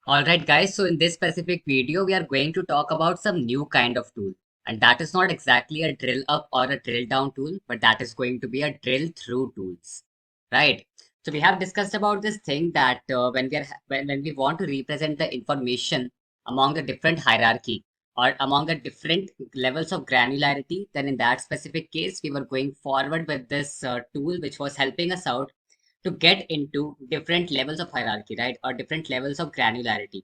Alright guys, so in this specific video, we are going to talk about some new kind of tool. And that is not exactly a drill up or a drill down tool, but that is going to be a drill through tools, right? So we have discussed about this thing that when we want to represent the information among the different hierarchy or among the different levels of granularity, then in that specific case, we were going forward with this tool which was helping us out to get into different levels of hierarchy, right? Or different levels of granularity.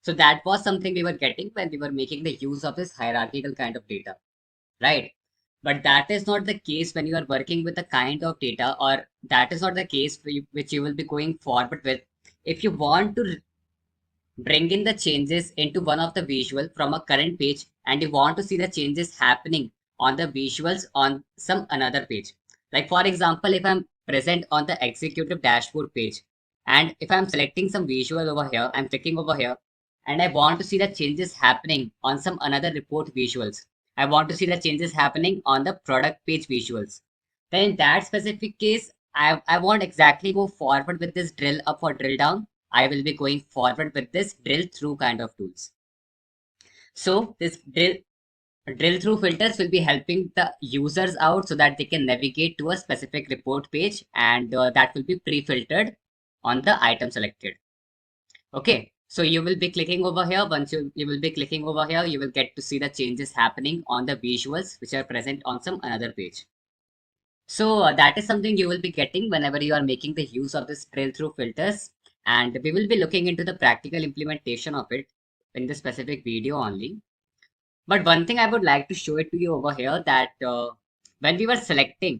So that was something we were getting when we were making the use of this hierarchical kind of data, right? But that is not the case when you are working with the kind of data, or that is not the case which you will be going forward with. If you want to bring in the changes into one of the visual from a current page and you want to see the changes happening on the visuals on some another page. Like for example, if I'm present on the executive dashboard page and if I'm selecting some visual over here, I'm clicking over here and I want to see the changes happening on some another report visuals. I want to see the changes happening on the product page visuals. Then in that specific case, I won't exactly go forward with this drill up or drill down. I will be going forward with this drill through kind of tools. So this drill through filters will be helping the users out so that they can navigate to a specific report page and that will be pre-filtered on the item selected. Okay, so you will be clicking over here. Once you will be clicking over here, you will get to see the changes happening on the visuals which are present on some another page. So that is something you will be getting whenever you are making the use of this drill through filters. And we will be looking into the practical implementation of it in this specific video only. But one thing I would like to show it to you over here that when we were selecting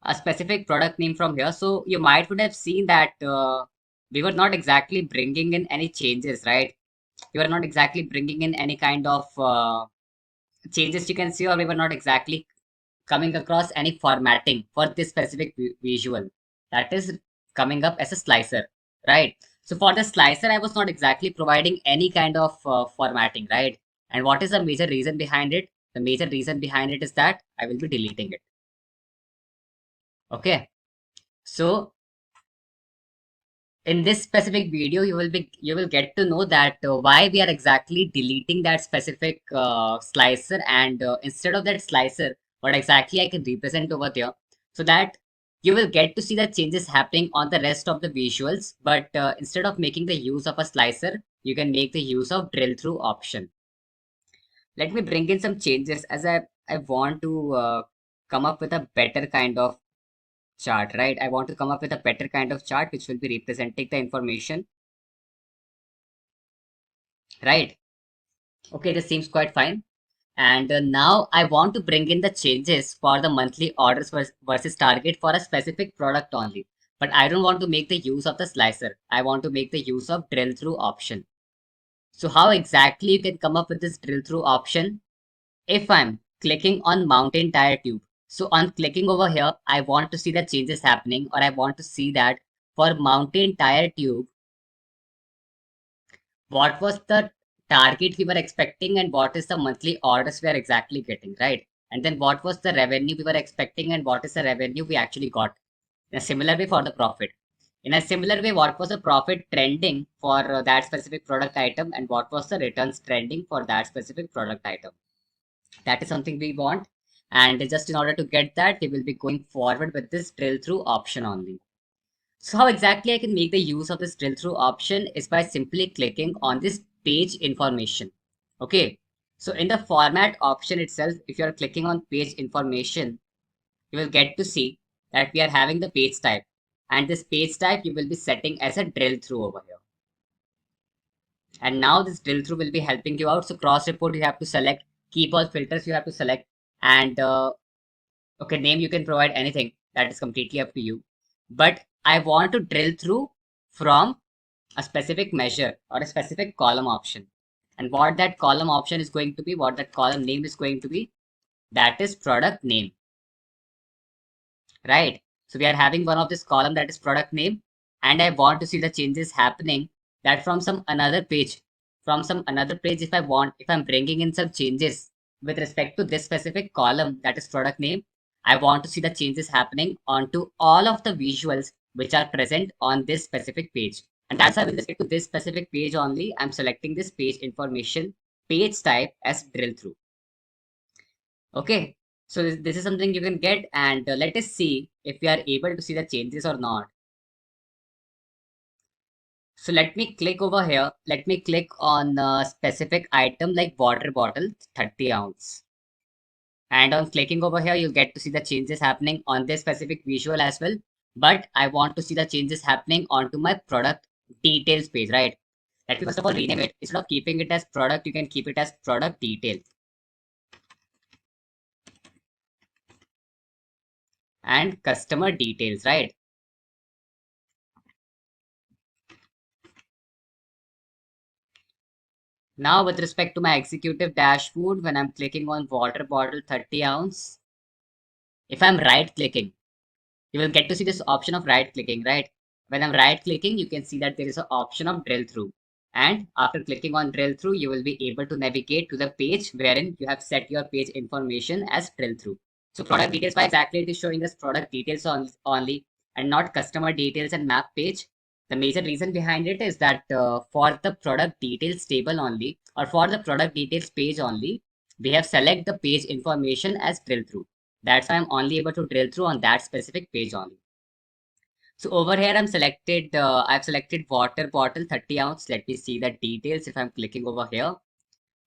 a specific product name from here, so you might would have seen that we were not exactly bringing in any changes, right? We were not exactly bringing in any kind of changes you can see, or we were not exactly coming across any formatting for this specific visual that is coming up as a slicer, right? So for the slicer, I was not exactly providing any kind of formatting, right? And what is the major reason behind it? The major reason behind it is that I will be deleting it. Okay. So in this specific video, you will get to know that why we are exactly deleting that specific slicer, and instead of that slicer, what exactly I can represent over there, so that you will get to see the changes happening on the rest of the visuals. But instead of making the use of a slicer, you can make the use of drill through option. Let me bring in some changes as I want to come up with a better kind of chart, right? I want to come up with a better kind of chart which will be representing the information, right? Okay, this seems quite fine. And now I want to bring in the changes for the monthly orders versus target for a specific product only. But I don't want to make the use of the slicer. I want to make the use of drill through option. So how exactly you can come up with this drill through option? If I'm clicking on mountain tire tube, so on clicking over here, I want to see the changes happening, or I want to see that for mountain tire tube, what was the target we were expecting and what is the monthly orders we are exactly getting, right? And then what was the revenue we were expecting and what is the revenue we actually got. In a similar way for the profit. In a similar way, what was the profit trending for that specific product item and what was the returns trending for that specific product item. That is something we want. And just in order to get that, we will be going forward with this drill through option only. So how exactly I can make the use of this drill through option is by simply clicking on this page information. Okay. So in the format option itself, if you are clicking on page information, you will get to see that we are having the page type. And this page type you will be setting as a drill through over here. And now this drill through will be helping you out. So cross report you have to select, keep all filters you have to select, and okay, name you can provide anything. That is completely up to you. But I want to drill through from a specific measure or a specific column option. And what that column option is going to be, what that column name is going to be, that is product name, right? So we are having one of this column that is product name, and I want to see the changes happening that from some another page. From some another page, if I'm bringing in some changes with respect to this specific column that is product name, I want to see the changes happening onto all of the visuals which are present on this specific page. And that's why with respect to this specific page only, I'm selecting this page information page type as drill through. Okay, so this is something you can get, and let us see if we are able to see the changes or not. So let me click over here. Let me click on a specific item like water bottle, 30 ounce. And on clicking over here, you'll get to see the changes happening on this specific visual as well. But I want to see the changes happening onto my product details page, right? Let me first of all rename it. Instead of keeping it as product, you can keep it as product detail and customer details, right? Now, with respect to my executive dashboard, when I'm clicking on water bottle 30 ounce, if I'm right clicking, you will get to see this option of right clicking, right? When I'm right clicking, you can see that there is an option of drill through. And after clicking on drill through, you will be able to navigate to the page wherein you have set your page information as drill through. So product details, why exactly it is showing us product details only and not customer details and map page. The major reason behind it is that for the product details table only, or for the product details page only, we have select the page information as drill through. That's why I'm only able to drill through on that specific page only. So over here, I've selected water bottle 30 ounce. Let me see the details. If I'm clicking over here,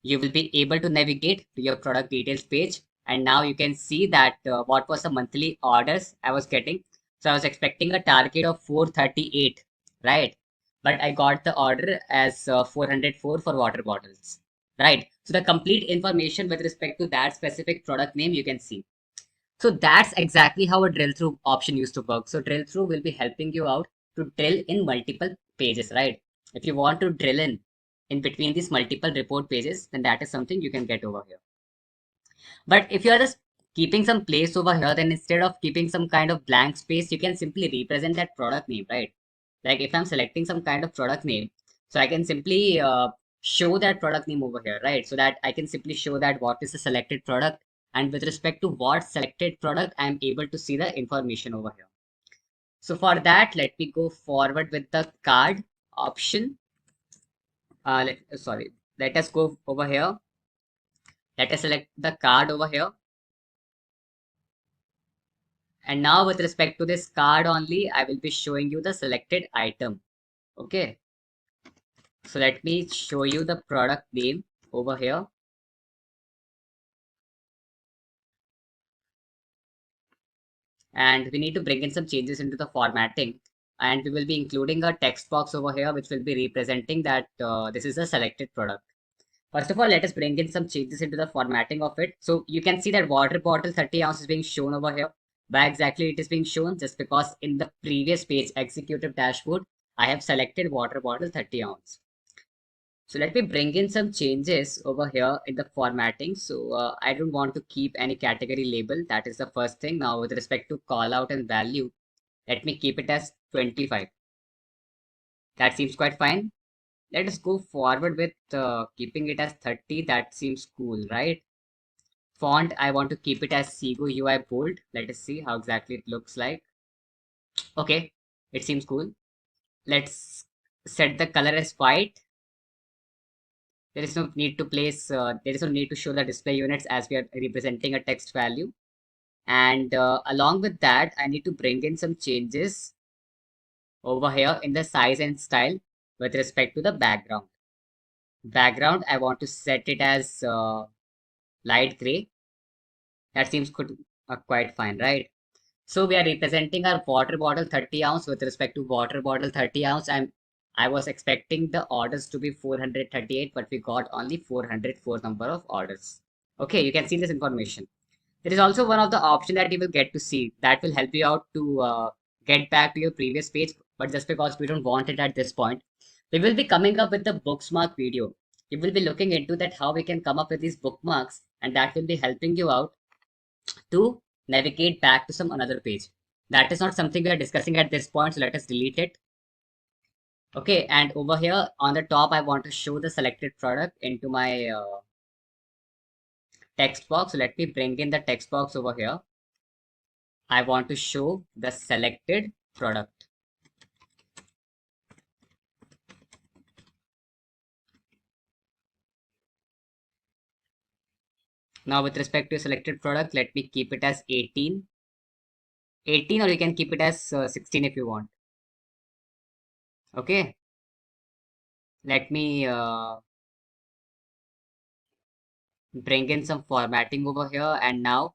you will be able to navigate to your product details page. And now you can see that what was the monthly orders I was getting. So I was expecting a target of 438, right? But I got the order as 404 for water bottles, right? So the complete information with respect to that specific product name, you can see. So that's exactly how a drill through option used to work. So drill through will be helping you out to drill in multiple pages, right? If you want to drill in between these multiple report pages, then that is something you can get over here. But if you're just keeping some place over here, then instead of keeping some kind of blank space, you can simply represent that product name, right? Like if I'm selecting some kind of product name, so I can simply show that product name over here, right? So that I can simply show that what is the selected product, and with respect to what selected product, I'm able to see the information over here. So for that, let me go forward with the card option. Sorry, let us go over here. Let us select the card over here. And now with respect to this card only, I will be showing you the selected item. Okay. So let me show you the product name over here. And we need to bring in some changes into the formatting. And we will be including a text box over here, which will be representing that this is a selected product. First of all, let us bring in some changes into the formatting of it. So you can see that water bottle 30 ounce is being shown over here. Why exactly it is being shown? Just because in the previous page, executive dashboard, I have selected water bottle 30 ounce. So let me bring in some changes over here in the formatting. So I don't want to keep any category label. That is the first thing. Now with respect to call out and value, let me keep it as 25. That seems quite fine. Let us go forward with keeping it as 30. That seems cool, right? Font, I want to keep it as Sego UI bold. Let us see how exactly it looks like. Okay, it seems cool. Let's set the color as white. There is no need to there is no need to show the display units as we are representing a text value. And along with that, I need to bring in some changes over here in the size and style with respect to the background. Background, I want to set it as light gray. That seems good, quite fine, right? So we are representing our water bottle 30 ounce with respect to water bottle 30 ounce. I was expecting the orders to be 438, but we got only 404 number of orders. Okay, you can see this information. There is also one of the option that you will get to see that will help you out to get back to your previous page. But just because we don't want it at this point, we will be coming up with the bookmark video. You will be looking into that how we can come up with these bookmarks, and that will be helping you out to navigate back to some another page. That is not something we are discussing at this point, so let us delete it. Okay, and over here on the top, I want to show the selected product into my text box. So let me bring in the text box over here. I want to show the selected product. Now with respect to selected product, let me keep it as 18. 18, or you can keep it as 16 if you want. Okay. Let me bring in some formatting over here. And now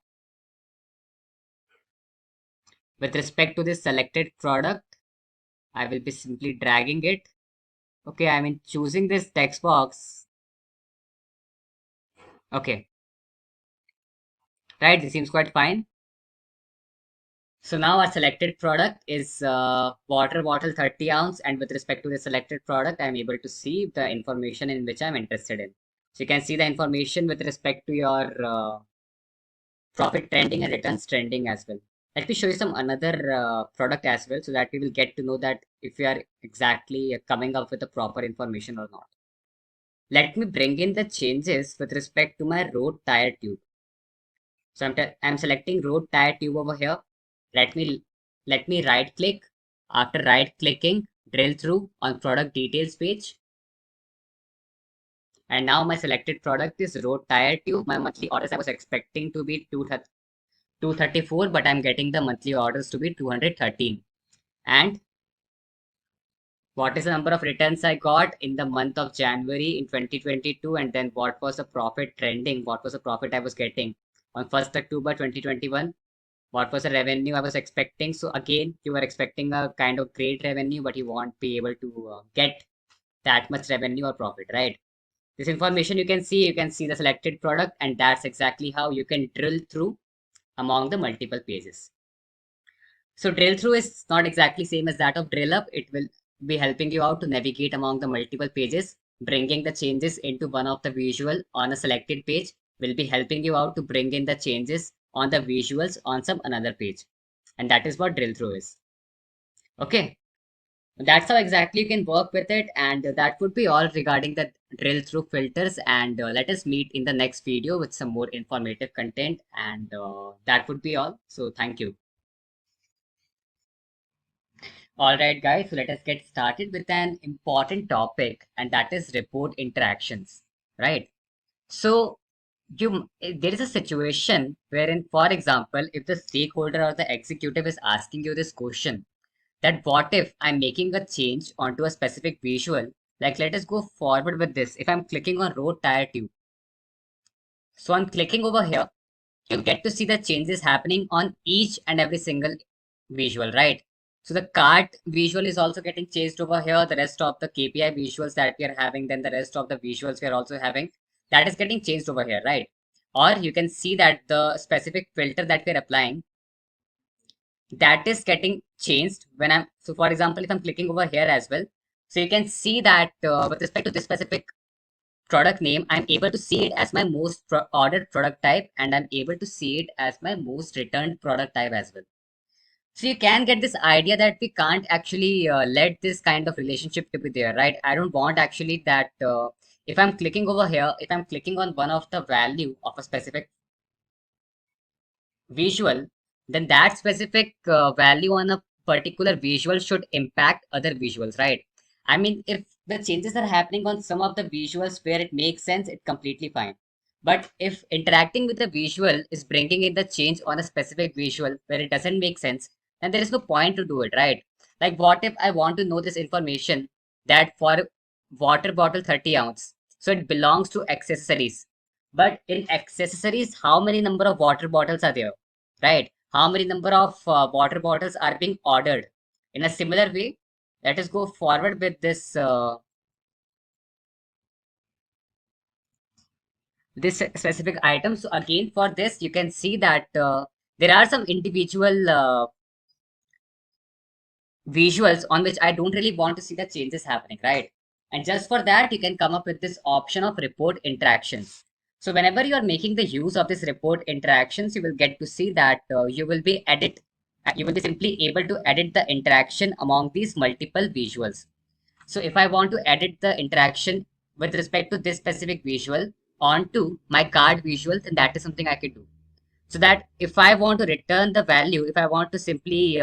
with respect to this selected product, I will be simply dragging it. Okay, I mean choosing this text box. Okay, right, this seems quite fine. So now our selected product is water bottle 30 ounce, and with respect to the selected product, I'm able to see the information in which I'm interested in. So you can see the information with respect to your profit trending and returns trending as well. Let me show you some another product as well, so that we will get to know that if we are exactly coming up with the proper information or not. Let me bring in the changes with respect to my road tire tube. So I'm selecting road tire tube over here. Let me let me right click. After right clicking, drill through on product details page. And now my selected product is road tire tube. My monthly orders I was expecting to be 234, but I'm getting the monthly orders to be 213. And what is the number of returns I got in the month of January in 2022, and then what was the profit trending, what was the profit I was getting on 1st October 2021, what was the revenue I was expecting. So again, you were expecting a kind of great revenue, but you won't be able to get that much revenue or profit, right? This information you can see the selected product, and that's exactly how you can drill through among the multiple pages. So drill through is not exactly same as that of drill up. It will be helping you out to navigate among the multiple pages. Bringing the changes into one of the visual on a selected page will be helping you out to bring in the changes on the visuals on some another page. And that is what drill through is. Okay. That's how exactly you can work with it. And that would be all regarding the drill through filters. And let us meet in the next video with some more informative content. And that would be all. So thank you. All right, guys, so let us get started with an important topic, and that is report interactions, right? So, there is a situation wherein, for example, if the stakeholder or the executive is asking you this question, that what if I'm making a change onto a specific visual, like let us go forward with this. If I'm clicking on road tire tube, so I'm clicking over here, you get to see the changes happening on each and every single visual, right? So the cart visual is also getting changed over here. The rest of the KPI visuals that we are having, then the rest of the visuals we are also having, that is getting changed over here, right? Or you can see that the specific filter that we're applying, that is getting changed when so for example, if I'm clicking over here as well, so you can see that with respect to this specific product name, I'm able to see it as my most ordered product type, and I'm able to see it as my most returned product type as well. So you can get this idea that we can't actually let this kind of relationship to be there, right? I don't want actually that if I'm clicking over here, if I'm clicking on one of the value of a specific visual, then that specific value on a particular visual should impact other visuals, right? I mean, if the changes are happening on some of the visuals where it makes sense, it's completely fine. But if interacting with the visual is bringing in the change on a specific visual where it doesn't make sense, then there is no point to do it, right? Like, what if I want to know this information that for water bottle 30 ounce, so it belongs to accessories. But in accessories, how many number of water bottles are there? Right? How many number of water bottles are being ordered? In a similar way, let us go forward with this specific item. So again, for this, you can see that there are some individual visuals on which I don't really want to see the changes happening, right? And just for that, you can come up with this option of report interactions. So whenever you are making the use of this report interactions, you will get to see that you will be simply able to edit the interaction among these multiple visuals. So if I want to edit the interaction with respect to this specific visual onto my card visual, then that is something I can do. So that if I want to return the value, if I want to simply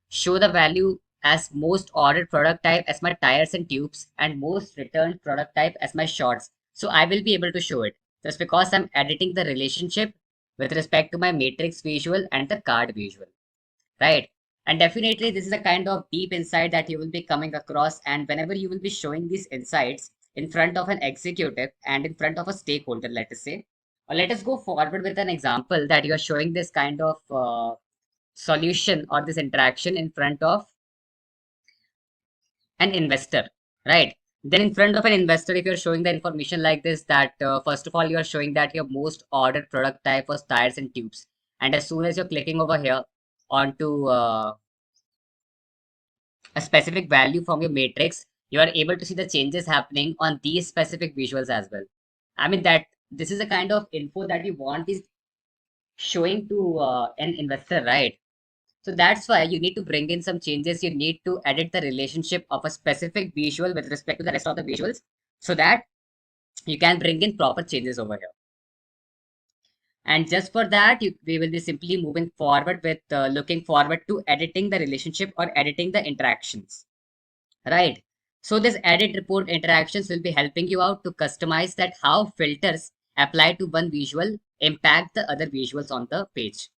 show the value as most ordered product type as my tires and tubes, and most returned product type as my shorts, so I will be able to show it. just because I'm editing the relationship with respect to my matrix visual and the card visual, right? And definitely, this is a kind of deep insight that you will be coming across. And whenever you will be showing these insights in front of an executive and in front of a stakeholder, let us say, or let us go forward with an example that you are showing this kind of solution or this interaction in front of an investor, right? Then in front of an investor, if you're showing the information like this, that first of all, you are showing that your most ordered product type was tires and tubes. And as soon as you're clicking over here onto a specific value from your matrix, you are able to see the changes happening on these specific visuals as well. I mean that this is a kind of info that you want is showing to an investor, right? So that's why you need to bring in some changes. You need to edit the relationship of a specific visual with respect to the rest of the visuals so that you can bring in proper changes over here. And just for that, we will be simply moving forward with looking forward to editing the relationship or editing the interactions. Right. So this edit report interactions will be helping you out to customize that how filters applied to one visual impact the other visuals on the page.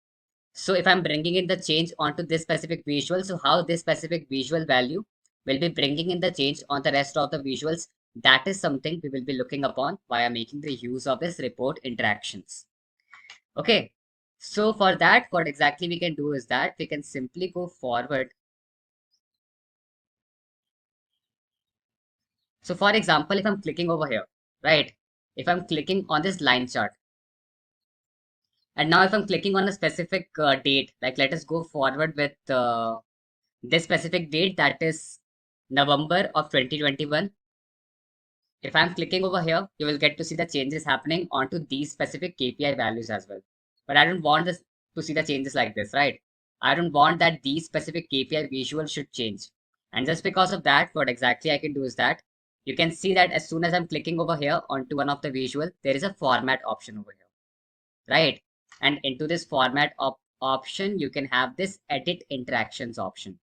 So if I'm bringing in the change onto this specific visual, so how this specific visual value will be bringing in the change on the rest of the visuals, that is something we will be looking upon via making the use of this report interactions. Okay. So for that, what exactly we can do is that we can simply go forward. So for example, if I'm clicking over here, right? If I'm clicking on this line chart, and now if I'm clicking on a specific date, like let us go forward with this specific date, that is November of 2021. If I'm clicking over here, you will get to see the changes happening onto these specific KPI values as well. But I don't want this to see the changes like this, right? I don't want that these specific KPI visuals should change. And just because of that, what exactly I can do is that you can see that as soon as I'm clicking over here onto one of the visual, there is a format option over here, right? And into this format option, you can have this edit interactions option.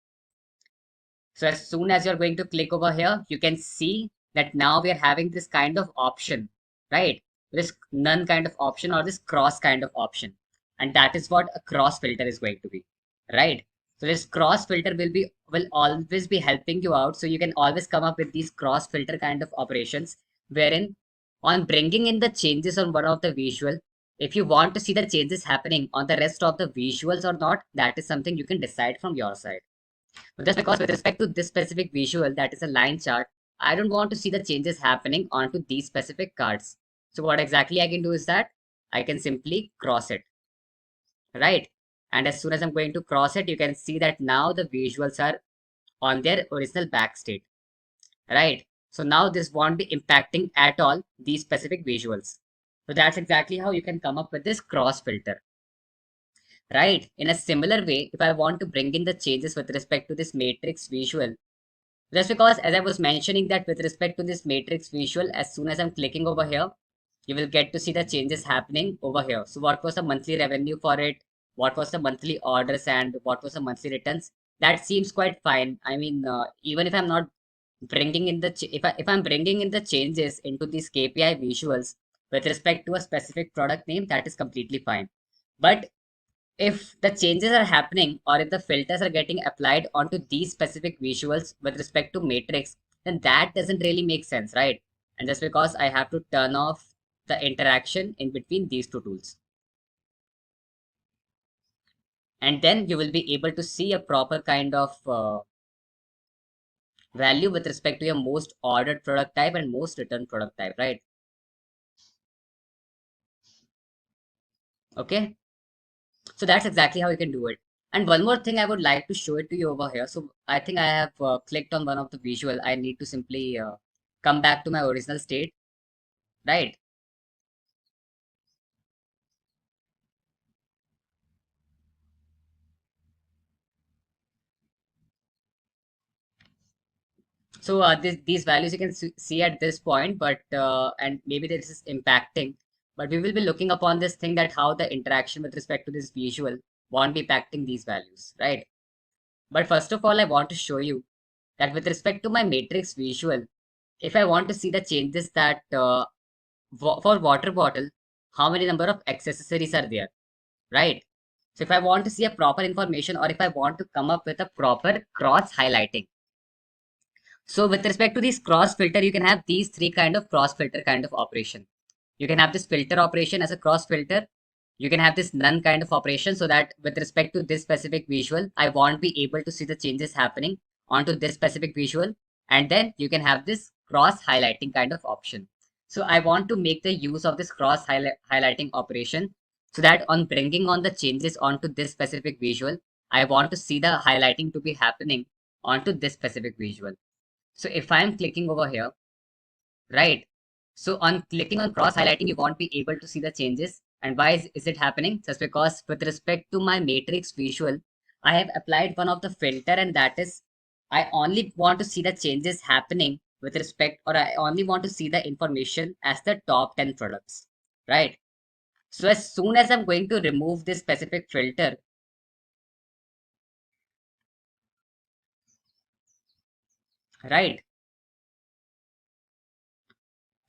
So as soon as you're going to click over here, you can see that now we are having this kind of option, right? This none kind of option or this cross kind of option. And that is what a cross filter is going to be, right? So this cross filter will always be helping you out. So you can always come up with these cross filter kind of operations wherein on bringing in the changes on one of the visual, if you want to see the changes happening on the rest of the visuals or not, that is something you can decide from your side. Just because with respect to this specific visual, that is a line chart, I don't want to see the changes happening onto these specific cards. So what exactly I can do is that I can simply cross it, right? And as soon as I'm going to cross it, you can see that now the visuals are on their original back state, right? So now this won't be impacting at all these specific visuals. So that's exactly how you can come up with this cross filter, right? In a similar way, if I want to bring in the changes with respect to this matrix visual, just because, as I was mentioning that with respect to this matrix visual, as soon as I'm clicking over here, you will get to see the changes happening over here. So what was the monthly revenue for it? What was the monthly orders and what was the monthly returns? That seems quite fine. I mean, even if I'm not bringing in the, if I'm bringing in the changes into these KPI visuals with respect to a specific product name, that is completely fine. But if the changes are happening or if the filters are getting applied onto these specific visuals with respect to matrix, then that doesn't really make sense, right? And just because I have to turn off the interaction in between these two tools, and then you will be able to see a proper kind of value with respect to your most ordered product type and most returned product type, right? Okay, so that's exactly how you can do it. And one more thing I would like to show it to you over here. So I think I have clicked on one of the visual. I need to simply come back to my original state, right? So these values you can see at this point, but and maybe this is impacting, but we will be looking upon this thing that how the interaction with respect to this visual won't be impacting these values, right? But first of all, I want to show you that with respect to my matrix visual, if I want to see the changes that for water bottle, how many number of accessories are there, right? So if I want to see a proper information, or if I want to come up with a proper cross highlighting. So with respect to this cross filter, you can have these three kind of cross filter kind of operation. You can have this filter operation as a cross filter. You can have this none kind of operation, so that with respect to this specific visual, I won't be able to see the changes happening onto this specific visual. And then you can have this cross highlighting kind of option. So I want to make the use of this cross highlighting operation, so that on bringing on the changes onto this specific visual, I want to see the highlighting to be happening onto this specific visual. So if I'm clicking over here, right? So on clicking on cross highlighting, you won't be able to see the changes. And why is it happening? Just because with respect to my matrix visual, I have applied one of the filter, and that is I only want to see the changes happening with respect, or I only want to see the information as the top 10 products, right? So as soon as I'm going to remove this specific filter, right?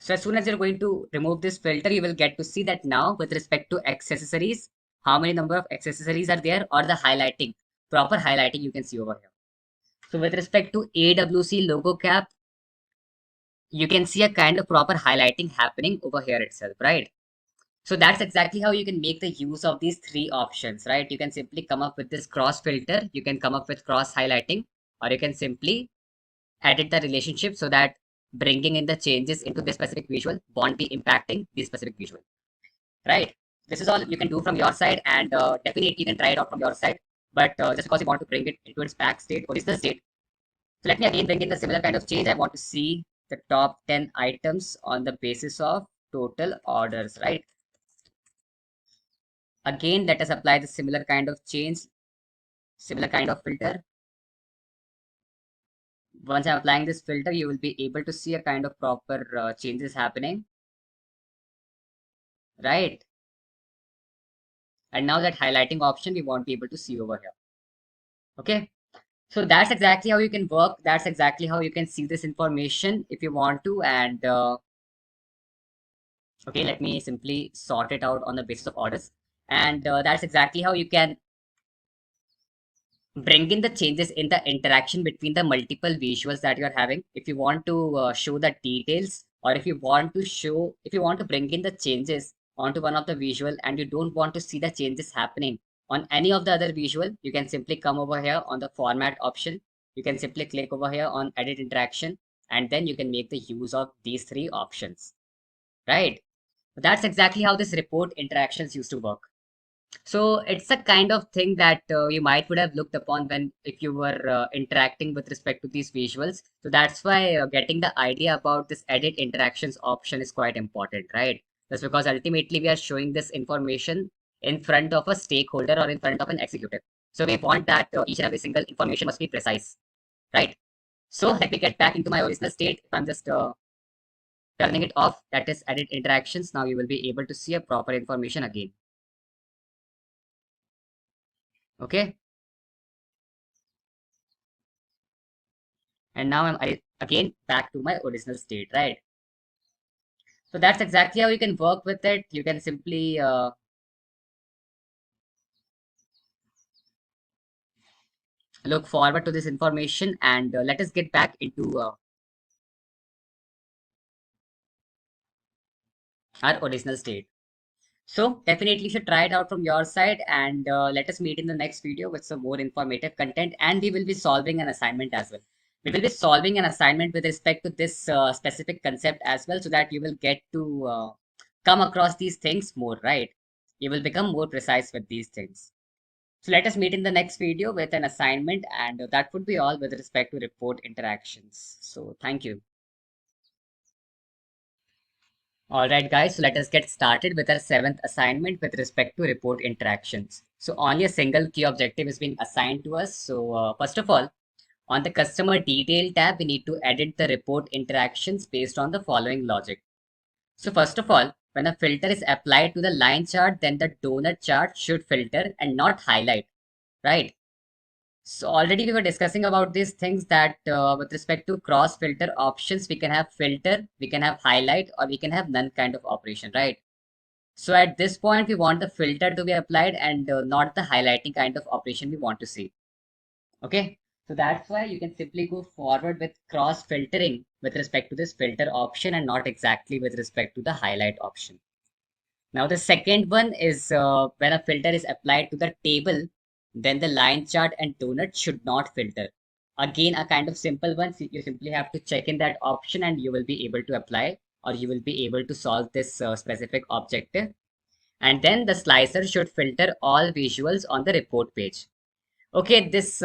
So as soon as you're going to remove this filter, you will get to see that now with respect to accessories, how many number of accessories are there, or the highlighting, proper highlighting you can see over here. So with respect to AWC logo cap, you can see a kind of proper highlighting happening over here itself, right? So that's exactly how you can make the use of these three options, right? You can simply come up with this cross filter, you can come up with cross highlighting, or you can simply edit the relationship so that bringing in the changes into this specific visual won't be impacting this specific visual, right? This is all you can do from your side, and definitely you can try it out from your side. But just because you want to bring it into its back state, original state, so let me again bring in the similar kind of change. I want to see the top 10 items on the basis of total orders, right? Again, let us apply the similar kind of change, similar kind of filter. Once I'm applying this filter, you will be able to see a kind of proper changes happening, right? And now that highlighting option, we won't be able to see over here. Okay. So that's exactly how you can work. That's exactly how you can see this information if you want to. And okay, let me simply sort it out on the basis of orders. And that's exactly how you can bring in the changes in the interaction between the multiple visuals that you're having. If you want to show the details, or if you want to show, if you want to bring in the changes onto one of the visual and you don't want to see the changes happening on any of the other visual, you can simply come over here on the format option. You can simply click over here on edit interaction, and then you can make the use of these three options, right? That's exactly how this report interactions used to work. So it's a kind of thing that you might would have looked upon when if you were interacting with respect to these visuals. So that's why getting the idea about this edit interactions option is quite important, right? That's because ultimately we are showing this information in front of a stakeholder or in front of an executive. So we want that each and every single information must be precise, right? So let me get back into my original state. I'm just turning it off. That is edit interactions. Now you will be able to see a proper information again. Okay. And now again back to my original state, right? So that's exactly how you can work with it. You can simply look forward to this information, and let us get back into our original state. So definitely you should try it out from your side, and let us meet in the next video with some more informative content, and we will be solving an assignment as well. We will be solving an assignment with respect to this specific concept as well, so that you will get to come across these things more, right? You will become more precise with these things. So let us meet in the next video with an assignment, and that would be all with respect to report interactions. So thank you. All right, guys, so let us get started with our seventh assignment with respect to report interactions. So only a single key objective is being assigned to us. So first of all, on the customer detail tab, we need to edit the report interactions based on the following logic. So first of all, when a filter is applied to the line chart, then the donut chart should filter and not highlight, right? So already we were discussing about these things that with respect to cross filter options, we can have filter, we can have highlight, or we can have none kind of operation, right? So at this point we want the filter to be applied and not the highlighting kind of operation we want to see. Okay, so that's why you can simply go forward with cross filtering with respect to this filter option and not exactly with respect to the highlight option. Now the second one is when a filter is applied to the table, then the line chart and donut should not filter. Again, a kind of simple one. You simply have to check in that option and you will be able to apply, or you will be able to solve this specific objective. And then the slicer should filter all visuals on the report page. Okay, this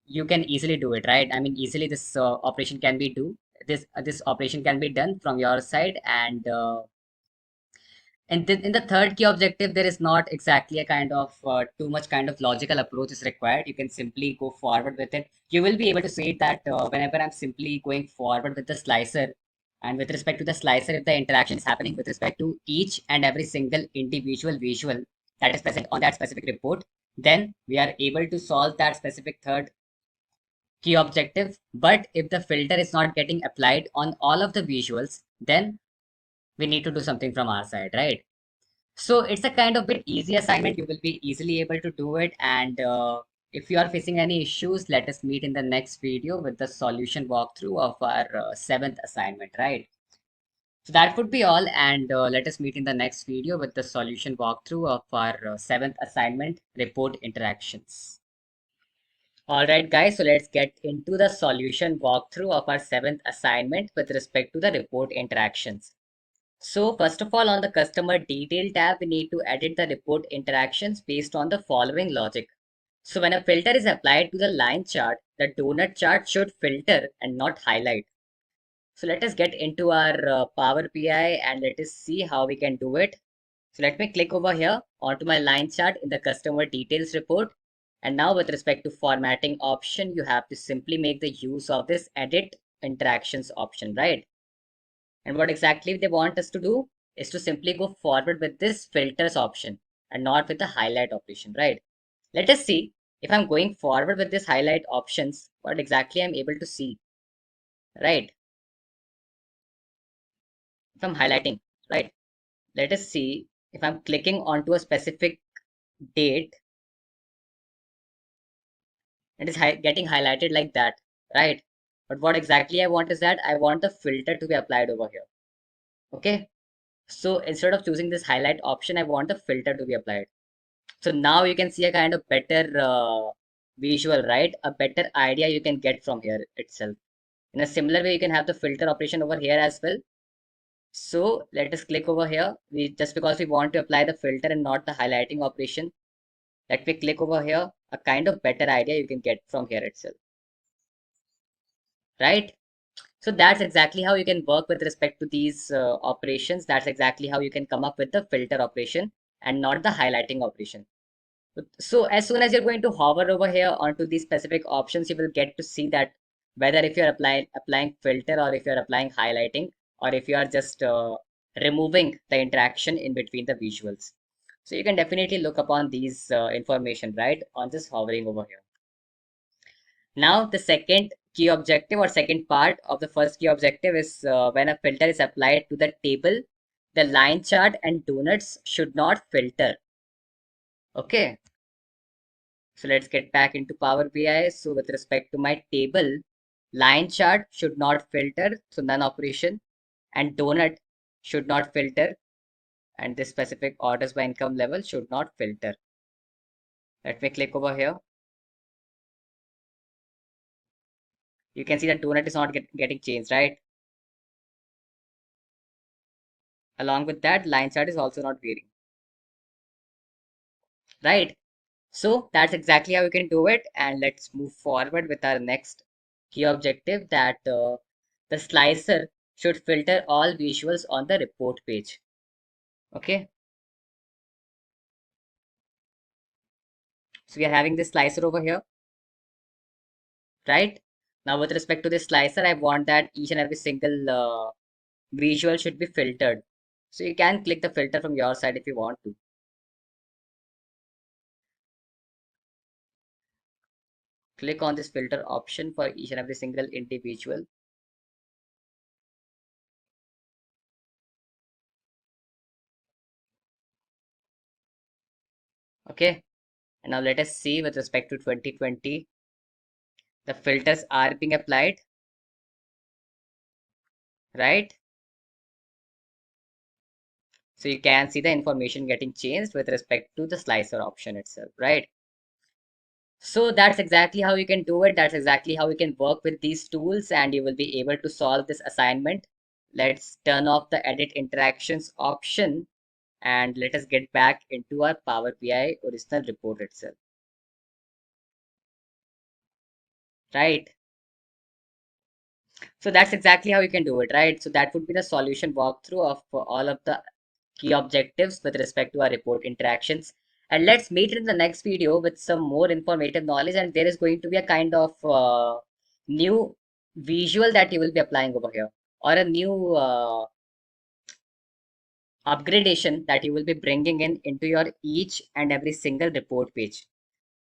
you can easily do it, right? I mean, easily this operation can be do this operation can be done from your side, and then in the third key objective, there is not exactly a kind of too much kind of logical approach is required. You can simply go forward with it. You will be able to see that whenever I'm simply going forward with the slicer, and with respect to the slicer, if the interaction is happening with respect to each and every single individual visual that is present on that specific report, then we are able to solve that specific third key objective. But if the filter is not getting applied on all of the visuals, then we need to do something from our side, right? So it's a kind of bit easy assignment. You will be easily able to do it. And if you are facing any issues, let us meet in the next video with the solution walkthrough of our seventh assignment, right? So that would be all. And let us meet in the next video with the solution walkthrough of our seventh assignment, report interactions. All right, guys. So let's get into the solution walkthrough of our seventh assignment with respect to the report interactions. So first of all, on the customer detail tab, we need to edit the report interactions based on the following logic. So when a filter is applied to the line chart, the donut chart should filter and not highlight. So let us get into our Power BI and let us see how we can do it. So let me click over here onto my line chart in the customer details report. And now with respect to formatting option, you have to simply make the use of this edit interactions option, right? And what exactly they want us to do is to simply go forward with this filters option and not with the highlight operation, right? Let us see if I'm going forward with this highlight options, what exactly I'm able to see, right? If I'm highlighting, right? Let us see if I'm clicking onto a specific date, it is getting highlighted like that, right? But what exactly I want is that I want the filter to be applied over here. Okay. So instead of choosing this highlight option, I want the filter to be applied. So now you can see a kind of better visual, right? A better idea you can get from here itself. In a similar way, you can have the filter operation over here as well. So let us click over here. We just because we want to apply the filter and not the highlighting operation. Let me click over here. A kind of better idea you can get from here itself, right? So that's exactly how you can work with respect to these operations. That's exactly how you can come up with the filter operation and not the highlighting operation. So as soon as you're going to hover over here onto these specific options, you will get to see that whether if you're applying filter or if you're applying highlighting or if you are just removing the interaction in between the visuals. So you can definitely look upon these information, right, on just hovering over here. Now the second key objective or second part of the first key objective is when a filter is applied to the table, the line chart and donuts should not filter. Okay. So let's get back into Power BI. So with respect to my table, line chart should not filter, so none operation, and donut should not filter, and this specific orders by income level should not filter. Let me click over here. You can see that donut is not getting changed, right? Along with that, line chart is also not varying, right? So that's exactly how you can do it. And let's move forward with our next key objective that the slicer should filter all visuals on the report page. Okay. So we are having this slicer over here, right? Now with respect to this slicer, I want that each and every single visual should be filtered. So you can click the filter from your side if you want to. click on this filter option for each and every single individual. Okay, and now let us see with respect to 2020, the filters are being applied, right? So you can see the information getting changed with respect to the slicer option itself, right? So that's exactly how you can do it. That's exactly how you can work with these tools and you will be able to solve this assignment. Let's turn off the edit interactions option and let us get back into our Power BI original report itself, right? So that's exactly how you can do it, right? So that would be the solution walkthrough of all of the key objectives with respect to our report interactions. And let's meet in the next video with some more informative knowledge. And there is going to be a kind of new visual that you will be applying over here, or a new upgradation that you will be bringing in into your each and every single report page.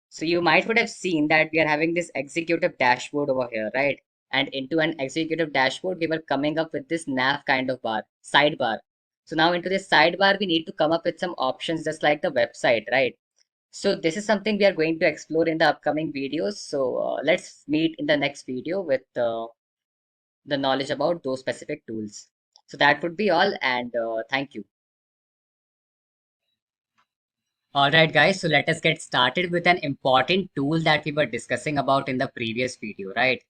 So you might would have seen that we are having this executive dashboard over here, right? And into an executive dashboard, we were coming up with this nav kind of bar, sidebar. So now into this sidebar, we need to come up with some options just like the website, right? So this is something we are going to explore in the upcoming videos. So let's meet in the next video with the knowledge about those specific tools. So that would be all, and thank you. All right, guys, so let us get started with an important tool that we were discussing about in the previous video, right?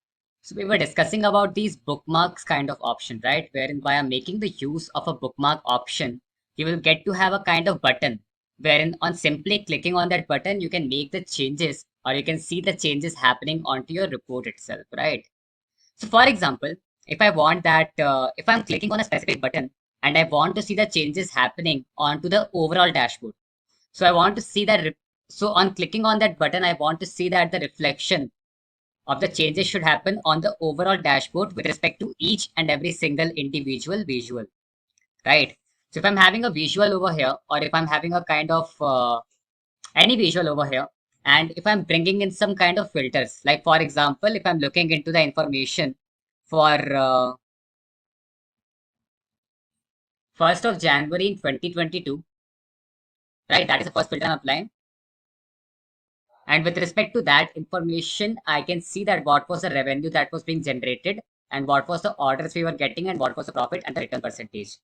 So we were discussing about these bookmarks kind of option, right? Wherein by making the use of a bookmark option, you will get to have a kind of button wherein on simply clicking on that button, you can make the changes or you can see the changes happening onto your report itself, right? So for example, if I want that, if I'm clicking on a specific button and I want to see the changes happening onto the overall dashboard, so I want to see that. So on clicking on that button, I want to see that the reflection of the changes should happen on the overall dashboard with respect to each and every single individual visual, right? So if I'm having a visual over here, or if I'm having a kind of any visual over here, and if I'm bringing in some kind of filters, like for example, if I'm looking into the information for 1st of January in 2022, right? That is the first filter I'm applying. And with respect to that information, I can see that what was the revenue that was being generated and what was the orders we were getting and what was the profit and the return percentage.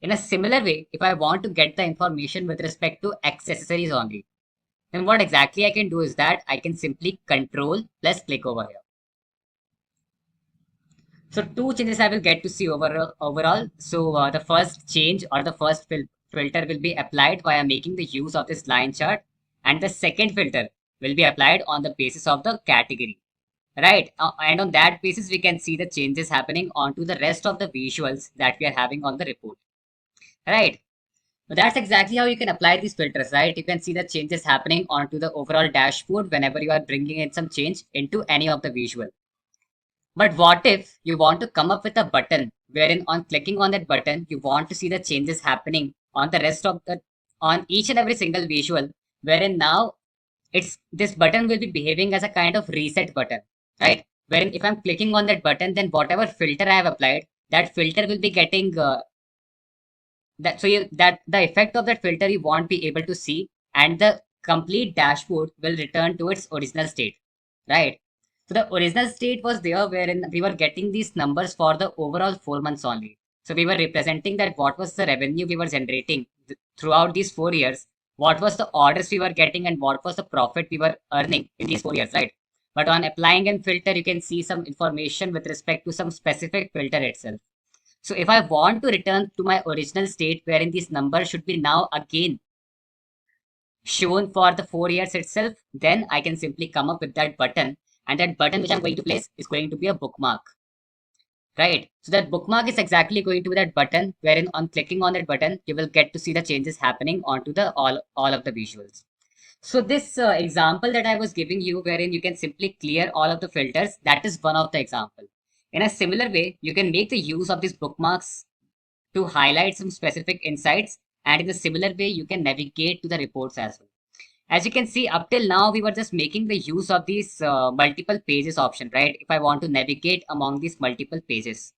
In a similar way, if I want to get the information with respect to accessories only, then what exactly I can do is that I can simply control plus click over here. So two changes I will get to see overall. So the first change or the first filter will be applied via making the use of this line chart, and the second filter will be applied on the basis of the category. Right. And on that basis, we can see the changes happening onto the rest of the visuals that we are having on the report. Right. So that's exactly how you can apply these filters, right? You can see the changes happening onto the overall dashboard whenever you are bringing in some change into any of the visual. But what if you want to come up with a button wherein on clicking on that button, you want to see the changes happening on the rest of the, on each and every single visual, wherein now it's this button will be behaving as a kind of reset button, right? Wherein if I'm clicking on that button, then whatever filter I have applied, that filter will be getting that so you, that the effect of that filter you won't be able to see, and the complete dashboard will return to its original state, right? So the original state was there wherein we were getting these numbers for the overall 4 months only. So we were representing that what was the revenue we were generating throughout these 4 years, what was the orders we were getting, and what was the profit we were earning in these 4 years, right? But on applying a filter, you can see some information with respect to some specific filter itself. So if I want to return to my original state wherein these numbers should be now again shown for the 4 years itself, then I can simply come up with that button, and that button which I'm going to place is going to be a bookmark, right? So that bookmark is exactly going to be that button wherein on clicking on that button, you will get to see the changes happening onto the all of the visuals. So this example that I was giving you, wherein you can simply clear all of the filters, that is one of the example. In a similar way, you can make the use of these bookmarks to highlight some specific insights, and in a similar way, you can navigate to the reports as well. As you can see, up till now, we were just making the use of these multiple pages option, right? If I want to navigate among these multiple pages.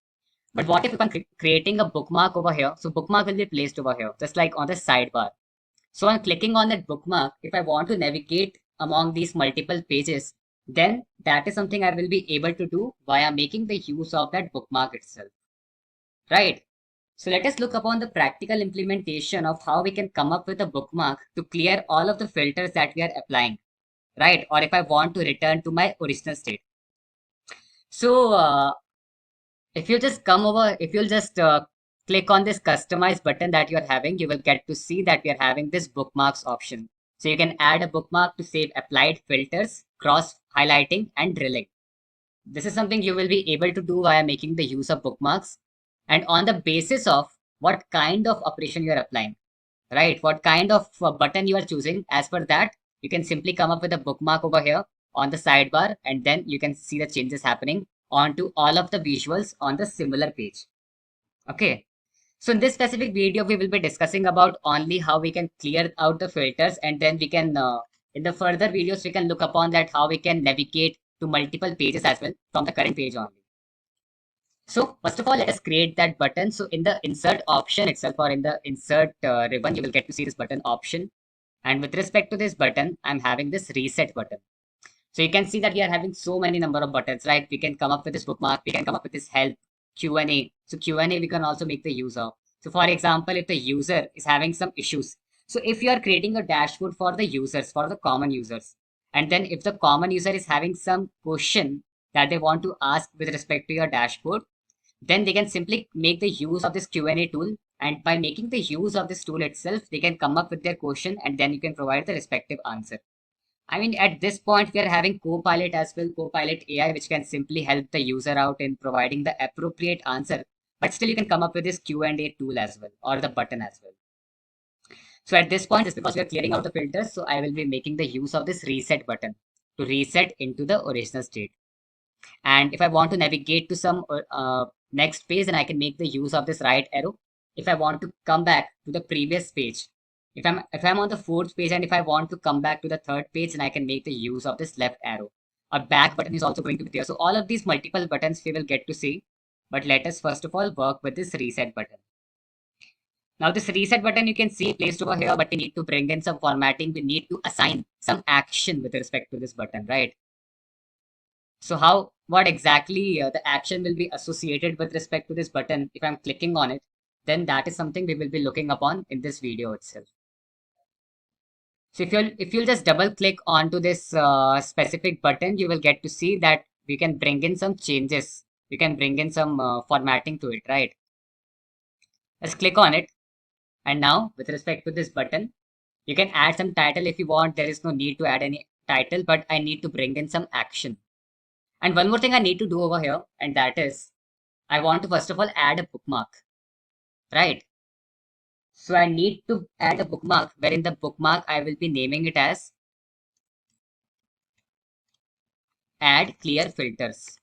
But what if I'm creating a bookmark over here? So bookmark will be placed over here, just like on the sidebar. So I'm clicking on that bookmark. If I want to navigate among these multiple pages, then that is something I will be able to do via making the use of that bookmark itself, right? So let us look upon the practical implementation of how we can come up with a bookmark to clear all of the filters that we are applying, right? Or if I want to return to my original state. So if you just come over, if you'll just click on this customize button that you're having, you will get to see that we are having this bookmarks option. So you can add a bookmark to save applied filters, cross highlighting, and drilling. This is something you will be able to do via making the use of bookmarks and on the basis of what kind of operation you are applying, right? What kind of button you are choosing. As per that, you can simply come up with a bookmark over here on the sidebar, and then you can see the changes happening onto all of the visuals on the similar page. Okay. So in this specific video, we will be discussing about only how we can clear out the filters, and then we can, in the further videos, we can look upon that how we can navigate to multiple pages as well from the current page only. So first of all, let us create that button. So in the insert option itself, or in the insert ribbon, you will get to see this button option. And with respect to this button, I'm having this reset button. So you can see that we are having so many number of buttons, right? We can come up with this bookmark, we can come up with this help, Q&A. So Q&A we can also make the use of. So for example, if the user is having some issues, so if you are creating a dashboard for the users, for the common users, and then if the common user is having some question that they want to ask with respect to your dashboard, then they can simply make the use of this Q&A tool. And by making the use of this tool itself, they can come up with their question and then you can provide the respective answer. I mean, at this point, we are having Copilot as well, Copilot AI, which can simply help the user out in providing the appropriate answer. But still, you can come up with this Q&A tool as well, or the button as well. So at this point, just because we are clearing out the filters, so I will be making the use of this reset button to reset into the original state. And if I want to navigate to some next page, then I can make the use of this right arrow. If I want to come back to the previous page, if I'm on the fourth page and if I want to come back to the third page, then I can make the use of this left arrow. A back button is also going to be there. So all of these multiple buttons we will get to see. But let us first of all work with this reset button. Now this reset button you can see placed over here, but we need to bring in some formatting. We need to assign some action with respect to this button, right? So what exactly the action will be associated with respect to this button if I'm clicking on it, then that is something we will be looking upon in this video itself. So if you'll just double click onto this specific button, you will get to see that we can bring in some changes. We can bring in some formatting to it, right? Let's click on it. And now with respect to this button, you can add some title if you want. There is no need to add any title, but I need to bring in some action. And one more thing I need to do over here, and that is I want to first of all add a bookmark, right? So I need to add a bookmark, where in the bookmark I will be naming it as add clear filters.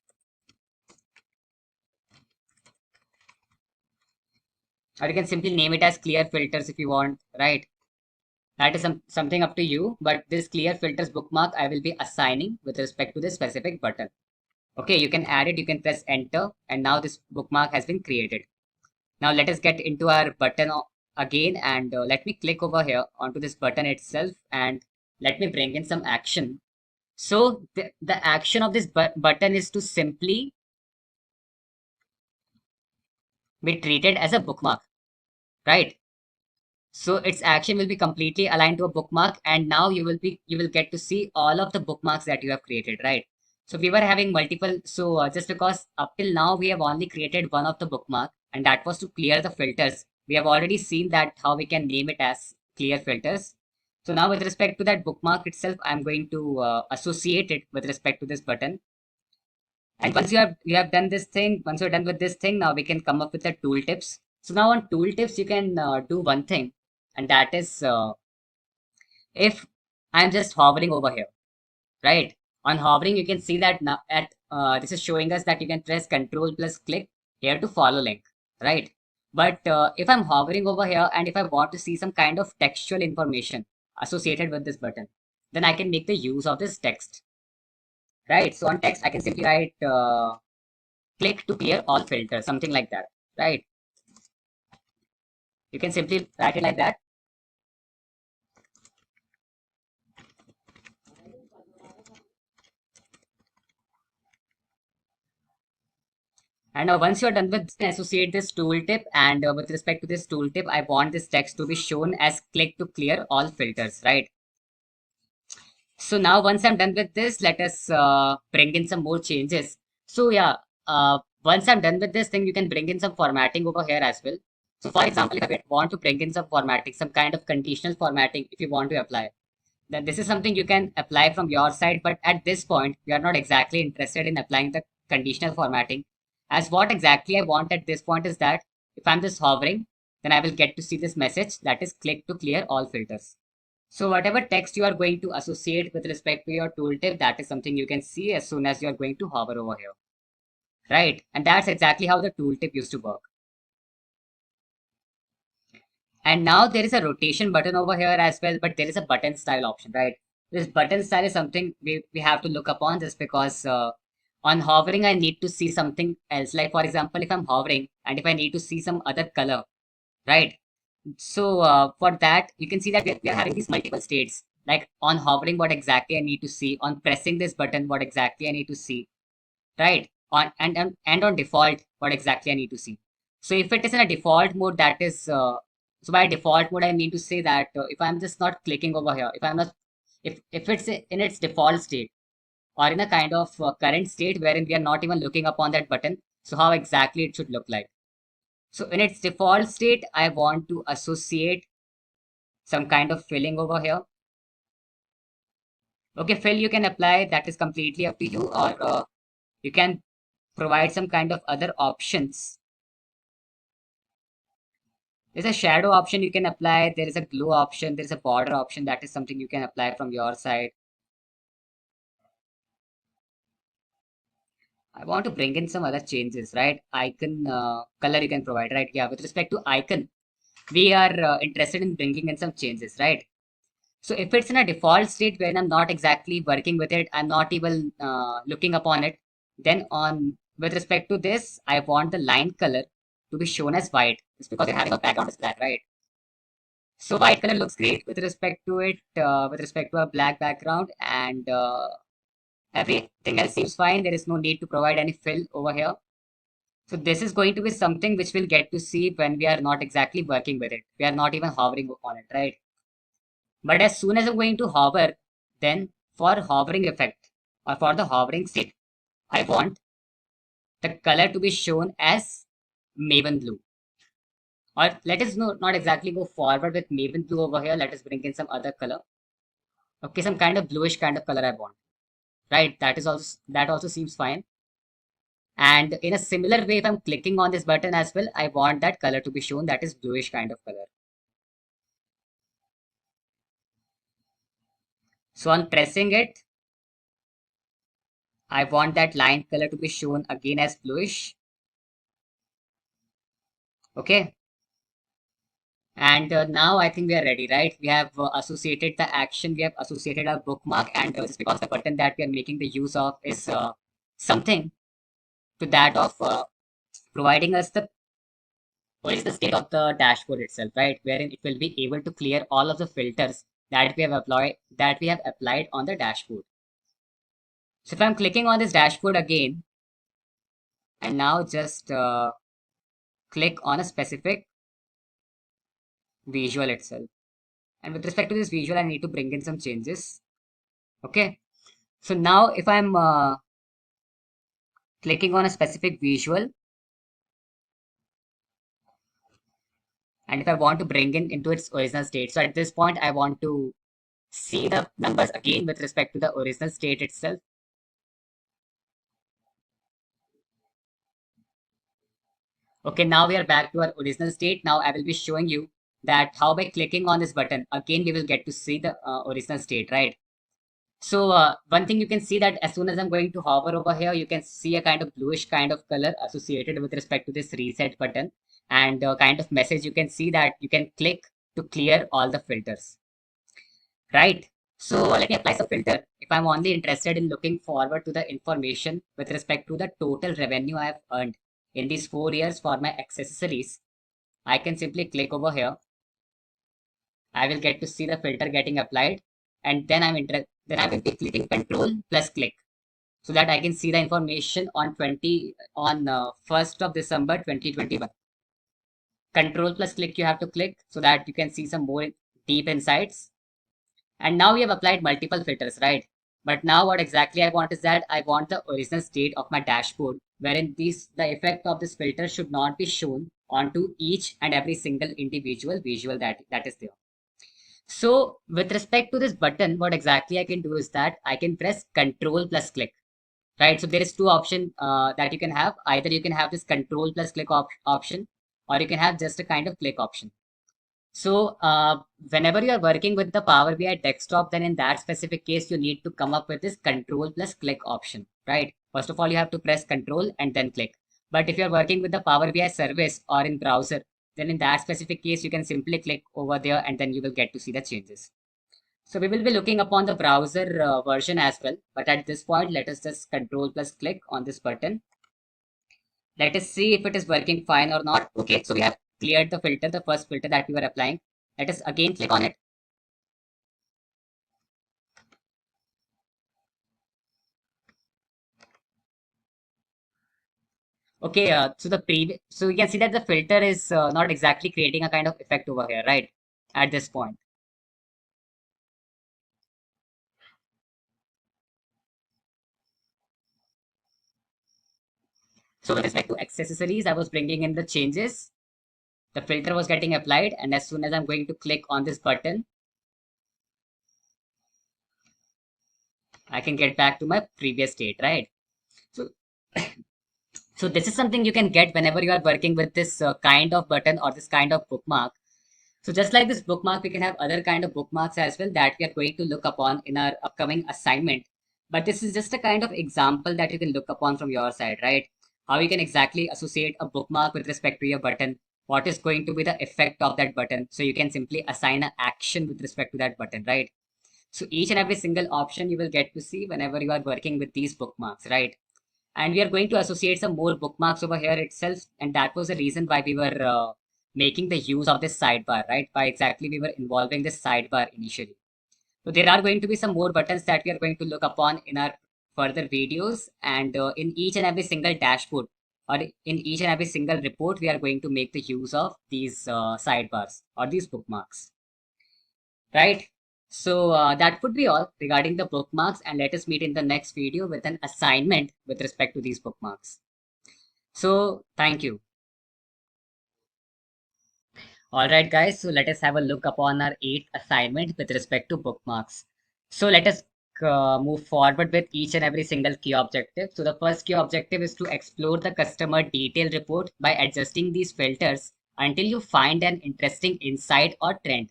Or you can simply name it as clear filters if you want, right? That is something up to you, but this clear filters bookmark I will be assigning with respect to this specific button. Okay, you can add it, you can press enter, and now this bookmark has been created. Now let us get into our button again, and let me click over here onto this button itself, and let me bring in some action. So the action of this button is to simply be treated as a bookmark, right? So its action will be completely aligned to a bookmark, and now you will get to see all of the bookmarks that you have created, right? So we were having multiple. So just because up till now we have only created one of the bookmark, and that was to clear the filters. We have already seen that how we can name it as clear filters. So now with respect to that bookmark itself, I'm going to associate it with respect to this button. And once you have done this thing, once you're done with this thing, now we can come up with the tooltips. So now on tooltips, you can do one thing, and that is if I'm just hovering over here, right? On hovering, you can see that now at this is showing us that you can press Control plus click here to follow link, right? But if I'm hovering over here and if I want to see some kind of textual information, associated with this button, then I can make the use of this text, right? So on text, I can simply write click to clear all filters, something like that, right? You can simply write it like that. And once you're done with associate this tooltip, and with respect to this tooltip, I want this text to be shown as click to clear all filters, right? So now once I'm done with this, let us bring in some more changes. So yeah, once I'm done with this thing, you can bring in some formatting over here as well. So for example, if I want to bring in some formatting, some kind of conditional formatting, if you want to apply, then this is something you can apply from your side. But at this point, we are not exactly interested in applying the conditional formatting. As what exactly I want at this point is that if I'm just hovering, then I will get to see this message that is click to clear all filters. So whatever text you are going to associate with respect to your tooltip, that is something you can see as soon as you are going to hover over here, right? And that's exactly how the tooltip used to work. And now there is a rotation button over here as well, but there is a button style option, right? This button style is something we have to look upon just because on hovering, I need to see something else. Like for example, if I'm hovering and if I need to see some other color, right? So for that, you can see that we are having these multiple states. Like on hovering, what exactly I need to see. On pressing this button, what exactly I need to see. Right. And on default, what exactly I need to see. So if it is in a default mode, that is so by default mode, I mean to say that if I'm just not clicking over here, if I'm not if it's in its default state or in a kind of current state wherein we are not even looking upon that button, so how exactly it should look like. So in its default state, I want to associate some kind of filling over here. Okay, fill you can apply, that is completely up to you, or you can provide some kind of other options. There's a shadow option you can apply, there is a glue option, there's a border option, that is something you can apply from your side. I want to bring in some other changes, right? Icon color you can provide, right? Yeah, with respect to icon, we are interested in bringing in some changes, right? So if it's in a default state when I'm not exactly working with it, I'm not even looking upon it, then on with respect to this, I want the line color to be shown as white. It's because you're having a background is black, right? So white color looks great with respect to it, with respect to a black background, and everything else seems fine. There is no need to provide any fill over here. So this is going to be something which we'll get to see when we are not exactly working with it. We are not even hovering on it, right? But as soon as I'm going to hover, then for hovering effect or for the hovering state, I want the color to be shown as Maven Blue. Or let us not exactly go forward with Maven Blue over here. Let us bring in some other color. Okay, some kind of bluish kind of color I want. Right, that also seems fine. And in a similar way, if I'm clicking on this button as well, I want that color to be shown, that is bluish kind of color. So on pressing it, I want that line color to be shown again as bluish. Okay. And now I think we are ready, right? We have associated the action, we have associated our bookmark, and just because the button that we are making the use of is something to that of providing us the what is the state of the dashboard itself, right? Wherein it will be able to clear all of the filters that we have applied on the dashboard. So if I'm clicking on this dashboard again, and now just click on a specific visual itself. And with respect to this visual, I need to bring in some changes. Okay. So now if I'm clicking on a specific visual, and if I want to bring it into its original state, so at this point, I want to see the numbers again with respect to the original state itself. Okay, now we are back to our original state. Now I will be showing you that how by clicking on this button, again, we will get to see the original state, right? So one thing you can see that as soon as I'm going to hover over here, you can see a kind of bluish kind of color associated with respect to this reset button, and kind of message you can see that you can click to clear all the filters. right? So let me apply some filter. If I'm only interested in looking forward to the information with respect to the total revenue I've earned in these 4 years for my accessories, I can simply click over here. I will get to see the filter getting applied, and then then I will be clicking Control plus click so that I can see the information on 1st of December 2021. Control plus click you have to click so that you can see some more deep insights. And now we have applied multiple filters, right? But now what exactly I want is that I want the original state of my dashboard, wherein the effect of this filter should not be shown onto each and every single individual visual that is there. So with respect to this button, what exactly I can do is that I can press Control plus click, right? So there is two options that you can have. Either you can have this Control plus click option, or you can have just a kind of click option. So whenever you are working with the Power BI desktop, then in that specific case, you need to come up with this Control plus click option, right? First of all, you have to press Control and then click. But if you're working with the Power BI service or in browser, then in that specific case, you can simply click over there and then you will get to see the changes. So we will be looking upon the browser version as well. But at this point, let us just Control plus click on this button. Let us see if it is working fine or not. Okay, so we have cleared the filter, the first filter that we were applying. Let us again click on it. Okay, so you can see that the filter is not exactly creating a kind of effect over here, right? At this point. So with respect to accessories, I was bringing in the changes. The filter was getting applied, and as soon as I'm going to click on this button, I can get back to my previous state, right? So, so this is something you can get whenever you are working with this kind of button or this kind of bookmark. So just like this bookmark, we can have other kind of bookmarks as well that we are going to look upon in our upcoming assignment. But this is just a kind of example that you can look upon from your side, right? How you can exactly associate a bookmark with respect to your button. What is going to be the effect of that button? So you can simply assign an action with respect to that button, right? So each and every single option you will get to see whenever you are working with these bookmarks, right? And we are going to associate some more bookmarks over here itself, and that was the reason why we were making the use of this sidebar, right? Why exactly we were involving this sidebar initially. So there are going to be some more buttons that we are going to look upon in our further videos, and in each and every single dashboard or in each and every single report we are going to make the use of these sidebars or these bookmarks, right? So that would be all regarding the bookmarks, and let us meet in the next video with an assignment with respect to these bookmarks. So thank you. All right, guys. So let us have a look upon our eighth assignment with respect to bookmarks. So let us move forward with each and every single key objective. So the first key objective is to explore the customer detail report by adjusting these filters until you find an interesting insight or trend.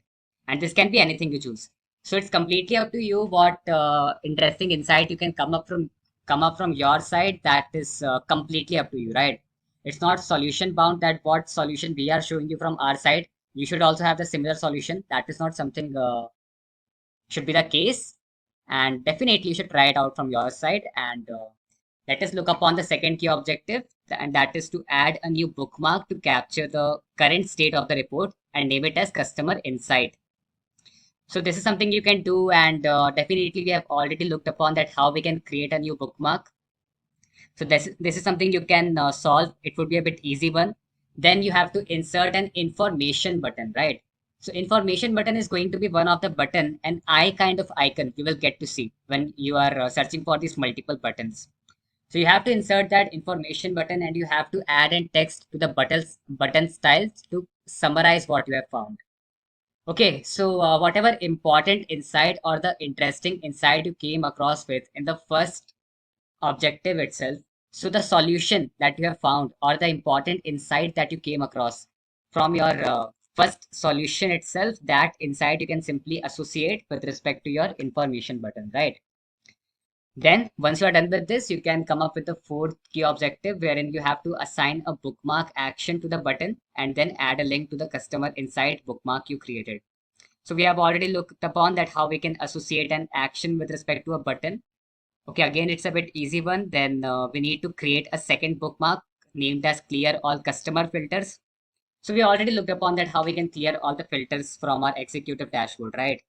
And this can be anything you choose. So it's completely up to you what interesting insight you can come up from your side. That is completely up to you, right? It's not solution bound that what solution we are showing you from our side, you should also have the similar solution. That is not something should be the case. And definitely you should try it out from your side. And let us look upon the second key objective, and that is to add a new bookmark to capture the current state of the report and name it as customer insight. So this is something you can do, and definitely we have already looked upon that how we can create a new bookmark. So this is something you can solve. It would be a bit easy one. Then you have to insert an information button, right? So information button is going to be one of the button, an eye kind of icon you will get to see when you are searching for these multiple buttons. So you have to insert that information button, and you have to add in text to the button styles to summarize what you have found. Okay, so whatever important insight or the interesting insight you came across with in the first objective itself. So the solution that you have found or the important insight that you came across from your first solution itself, that insight you can simply associate with respect to your information button, right? Then once you are done with this, you can come up with the fourth key objective wherein you have to assign a bookmark action to the button and then add a link to the customer insight bookmark you created. So we have already looked upon that how we can associate an action with respect to a button. Okay, again, it's a bit easy one. Then we need to create a second bookmark named as clear all customer filters. So we already looked upon that how we can clear all the filters from our executive dashboard, right?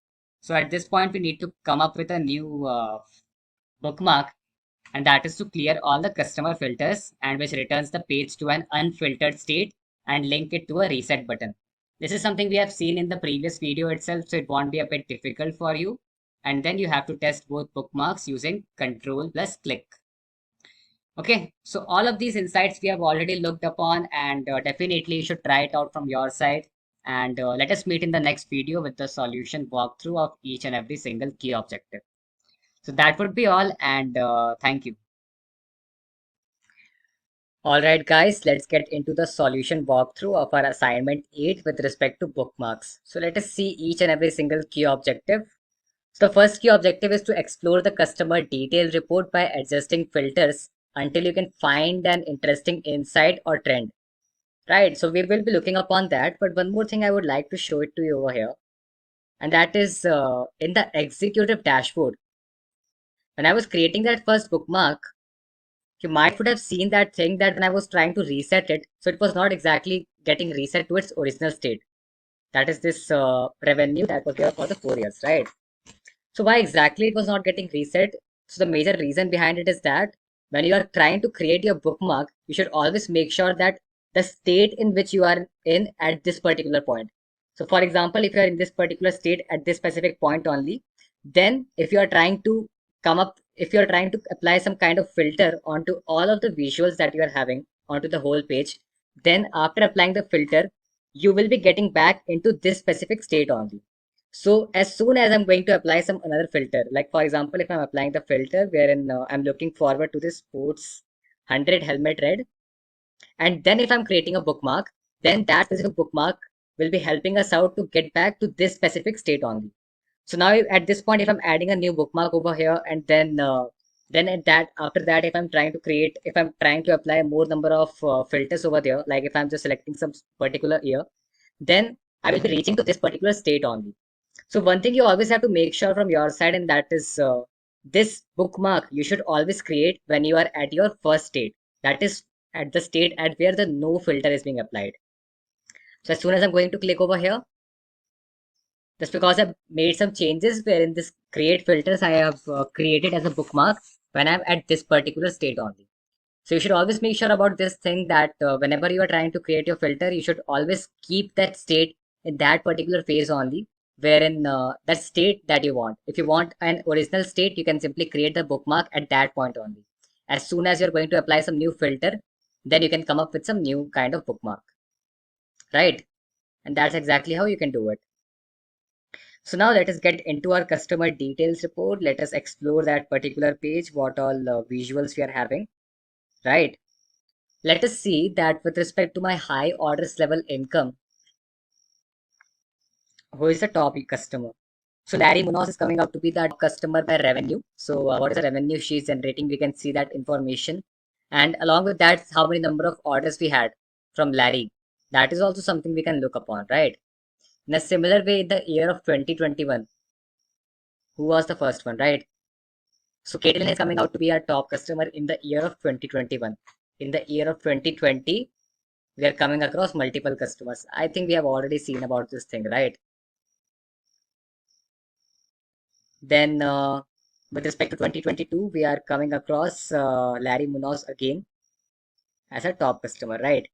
So at this point, we need to come up with a new bookmark, and that is to clear all the customer filters and which returns the page to an unfiltered state and link it to a reset button. This is something we have seen in the previous video itself, so it won't be a bit difficult for you. And then you have to test both bookmarks using control plus click. Okay, so all of these insights we have already looked upon, and definitely you should try it out from your side. And let us meet in the next video with the solution walkthrough of each and every single key objective. So that would be all, and thank you. All right, guys, let's get into the solution walkthrough of our assignment 8 with respect to bookmarks. So let us see each and every single key objective. So the first key objective is to explore the customer detail report by adjusting filters until you can find an interesting insight or trend. Right, so we will be looking upon that. But one more thing I would like to show it to you over here, and that is in the executive dashboard. When I was creating that first bookmark, you might would have seen that thing that when I was trying to reset it, so it was not exactly getting reset to its original state. That is this revenue that was there for the 4 years, right? So why exactly it was not getting reset? So the major reason behind it is that when you are trying to create your bookmark, you should always make sure that the state in which you are in at this particular point. So for example, if you are in this particular state at this specific point only, then if you are trying to if you are trying to apply some kind of filter onto all of the visuals that you are having onto the whole page, then after applying the filter, you will be getting back into this specific state only. So as soon as I'm going to apply some another filter, like for example, if I'm applying the filter wherein I'm looking forward to this sports 100 helmet red, and then if I'm creating a bookmark, then that specific bookmark will be helping us out to get back to this specific state only. So now at this point, if I'm adding a new bookmark over here, and then at that after that, if I'm trying to apply more number of filters over there, like if I'm just selecting some particular year, then I will be reaching to this particular state only. So one thing you always have to make sure from your side, and that is this bookmark you should always create when you are at your first state. That is at the state at where the no filter is being applied. So as soon as I'm going to click over here, just because I've made some changes where in this create filters, I have created as a bookmark when I'm at this particular state only. So you should always make sure about this thing that whenever you are trying to create your filter, you should always keep that state in that particular phase only, wherein that state that you want. If you want an original state, you can simply create the bookmark at that point only. As soon as you're going to apply some new filter, then you can come up with some new kind of bookmark, right? And that's exactly how you can do it. So now let us get into our customer details report. Let us explore that particular page, what all visuals we are having, right? Let us see that with respect to my high orders level income, who is the top customer? So Larry Munoz is coming out to be that customer by revenue. So what is the revenue she is generating? We can see that information. And along with that, how many number of orders we had from Larry. That is also something we can look upon, right? In a similar way, in the year of 2021, who was the first one, right? So Caitlin is coming out to be our top customer in the year of 2021. In the year of 2020, we are coming across multiple customers. I think we have already seen about this thing, right? Then, with respect to 2022, we are coming across Larry Munoz again as a top customer, right?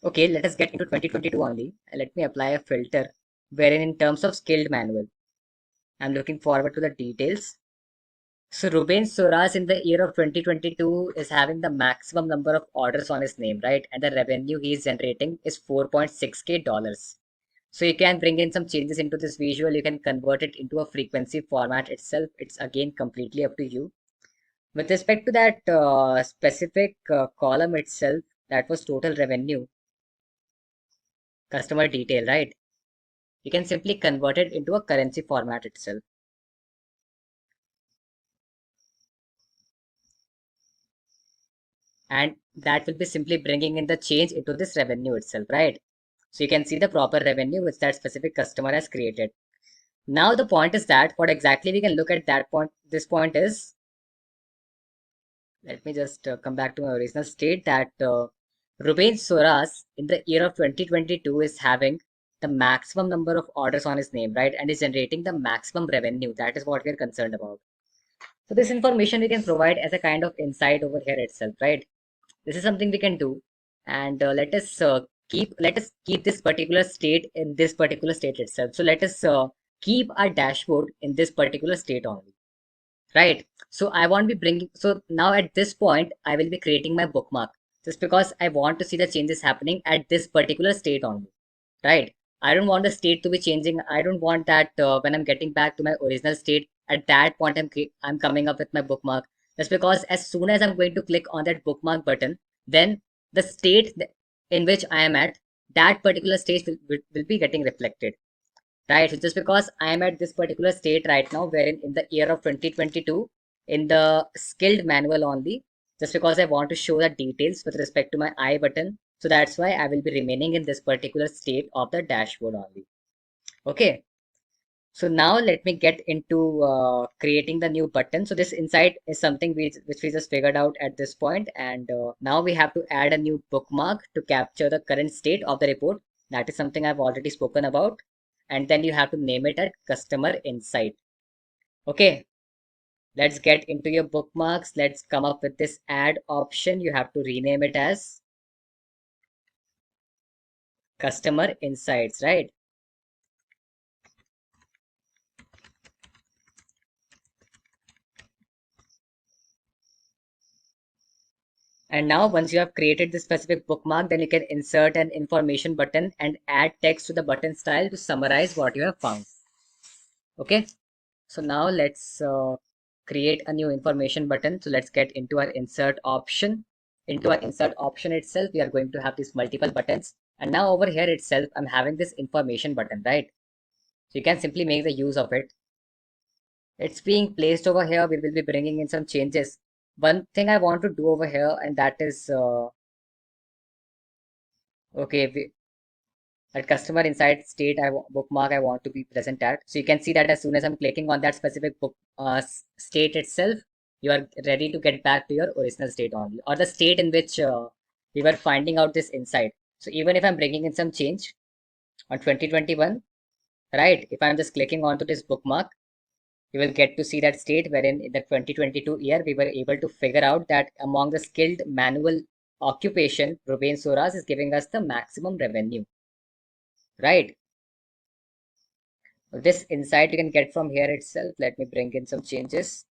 Okay, let us get into 2022 only. Let me apply a filter wherein in terms of skilled manual, I'm looking forward to the details. So Ruben Soras in the year of 2022 is having the maximum number of orders on his name, right? And the revenue he is generating is 4.6k dollars. So you can bring in some changes into this visual. You can convert it into a frequency format itself. It's again completely up to you. With respect to that specific column itself, that was total revenue, customer detail, right? You can simply convert it into a currency format itself. And that will be simply bringing in the change into this revenue itself, right? So you can see the proper revenue which that specific customer has created. Now the point is that what exactly we can look at that point, this point is, let me just come back to my original state that Ruben Soras in the year of 2022 is having the maximum number of orders on his name, right? And is generating the maximum revenue. That is what we're concerned about. So this information we can provide as a kind of insight over here itself, right? This is something we can do, and let us keep this particular state in this particular state itself. So let us keep our dashboard in this particular state only, right? So I won't be bringing. So now at this point, I will be creating my bookmark just because I want to see the changes happening at this particular state only, right? I don't want the state to be changing. I don't want that when I'm getting back to my original state, at that point I'm coming up with my bookmark. That's because as soon as I'm going to click on that bookmark button, then the state in which I am at, that particular state will be getting reflected. Right, so just because I am at this particular state right now, wherein in the year of 2022, in the skilled manual only, just because I want to show the details with respect to my I button, so that's why I will be remaining in this particular state of the dashboard only. Okay, so now let me get into creating the new button. So this insight is something which we just figured out at this point, and now we have to add a new bookmark to capture the current state of the report. That is something I've already spoken about, and then you have to name it as customer insight. Okay, let's get into your bookmarks. Let's come up with this add option. You have to rename it as customer insights, right? And now once you have created this specific bookmark, then you can insert an information button and add text to the button style to summarize what you have found. Okay, so now let's create a new information button. So let's get into our insert option. Into our insert option itself, we are going to have these multiple buttons. And now over here itself, I'm having this information button, right? So you can simply make the use of it. It's being placed over here. We will be bringing in some changes. One thing I want to do over here, and that is, okay, at customer insight state bookmark I want to be present at. So you can see that as soon as I'm clicking on that specific book state itself, you are ready to get back to your original state only, or the state in which we were finding out this insight. So even if I'm bringing in some change on 2021, right? If I'm just clicking onto this bookmark, you will get to see that state wherein in the 2022 year we were able to figure out that among the skilled manual occupation, Ruben Soras is giving us the maximum revenue, right? This insight you can get from here itself. Let me bring in some changes.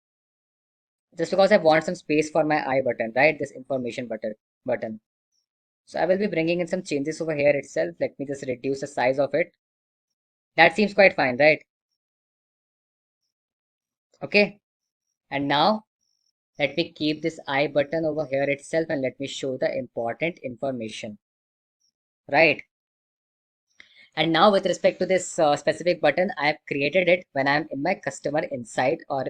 Just because I want some space for my I button, right? This information button. So I will be bringing in some changes over here itself. Let me just reduce the size of it. That seems quite fine, right? Okay. And now let me keep this I button over here itself and let me show the important information, right? And now with respect to this specific button, I have created it when I'm in my customer insight or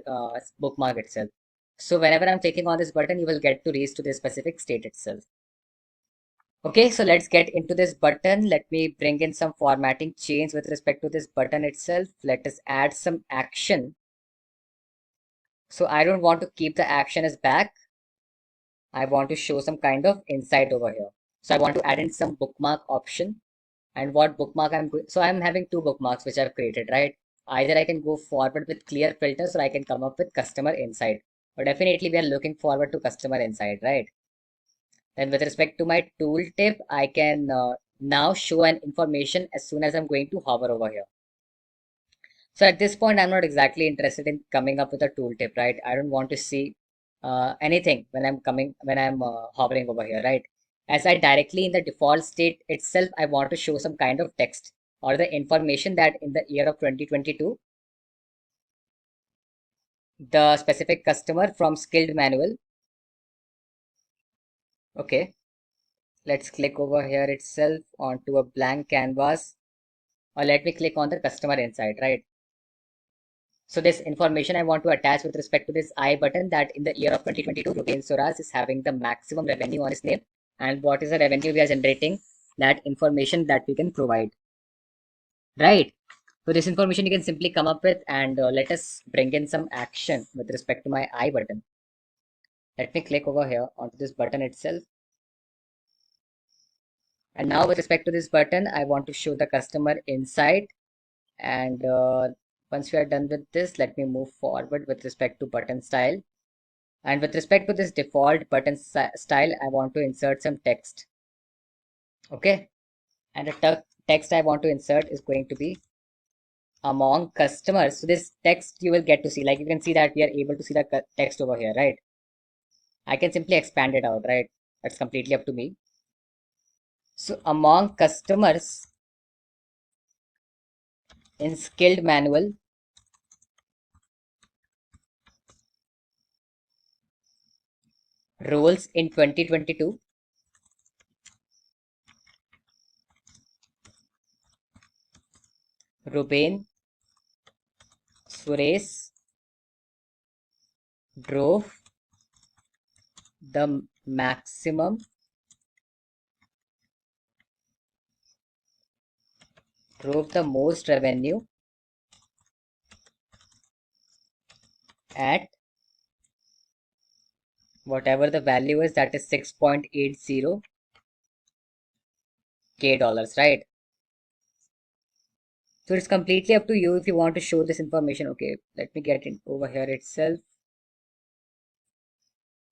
bookmark itself. So whenever I'm clicking on this button, you will get to reach to this specific state itself. Okay, so let's get into this button. Let me bring in some formatting change with respect to this button itself. Let us add some action. So I don't want to keep the action as back. I want to show some kind of insight over here. So I want to add in some bookmark option. And what bookmark so I'm having two bookmarks which I've created, right? Either I can go forward with clear filters or I can come up with customer insight. But definitely we are looking forward to customer insight, right? Then with respect to my tooltip, I can now show an information as soon as I'm going to hover over here. So at this point, I'm not exactly interested in coming up with a tooltip, right? I don't want to see anything when I'm hovering over here, right? As I directly in the default state itself, I want to show some kind of text or the information that in the year of 2022, the specific customer from skilled manual. Okay, let's click over here itself onto a blank canvas, or let me click on the customer insight, right? So this information I want to attach with respect to this I button, that in the year of 2022, Ruben Soras is having the maximum revenue on his name. And what is the revenue we are generating? that information that we can provide, right? So this information you can simply come up with, and let us bring in some action with respect to my I button. Let me click over here onto this button itself. And now with respect to this button, I want to show the customer insight. And once we are done with this, let me move forward with respect to button style. And with respect to this default button style, I want to insert some text. Okay. And the text I want to insert is going to be among customers. So this text you will get to see, like you can see that we are able to see the text over here, right? I can simply expand it out, right? That's completely up to me. So among customers in skilled manual, roles in 2022, Ruben Suresh drove the maximum drove the most revenue at whatever the value is, that is 6.80 k dollars, right? So it's completely up to you if you want to show this information. Okay, let me get it over here itself.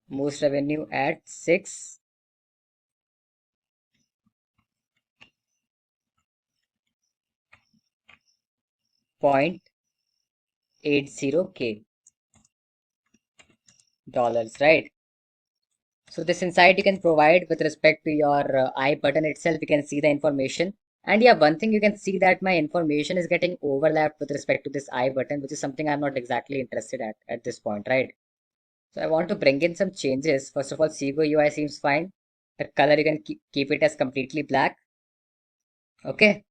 Most revenue at 6.80k dollars, right? So this insight you can provide with respect to your I button itself. You can see the information. And yeah, one thing you can see that my information is getting overlapped with respect to this I button, which is something I'm not exactly interested at this point, right? So I want to bring in some changes. First of all, Sego UI seems fine. The color you can keep it as completely black. Okay.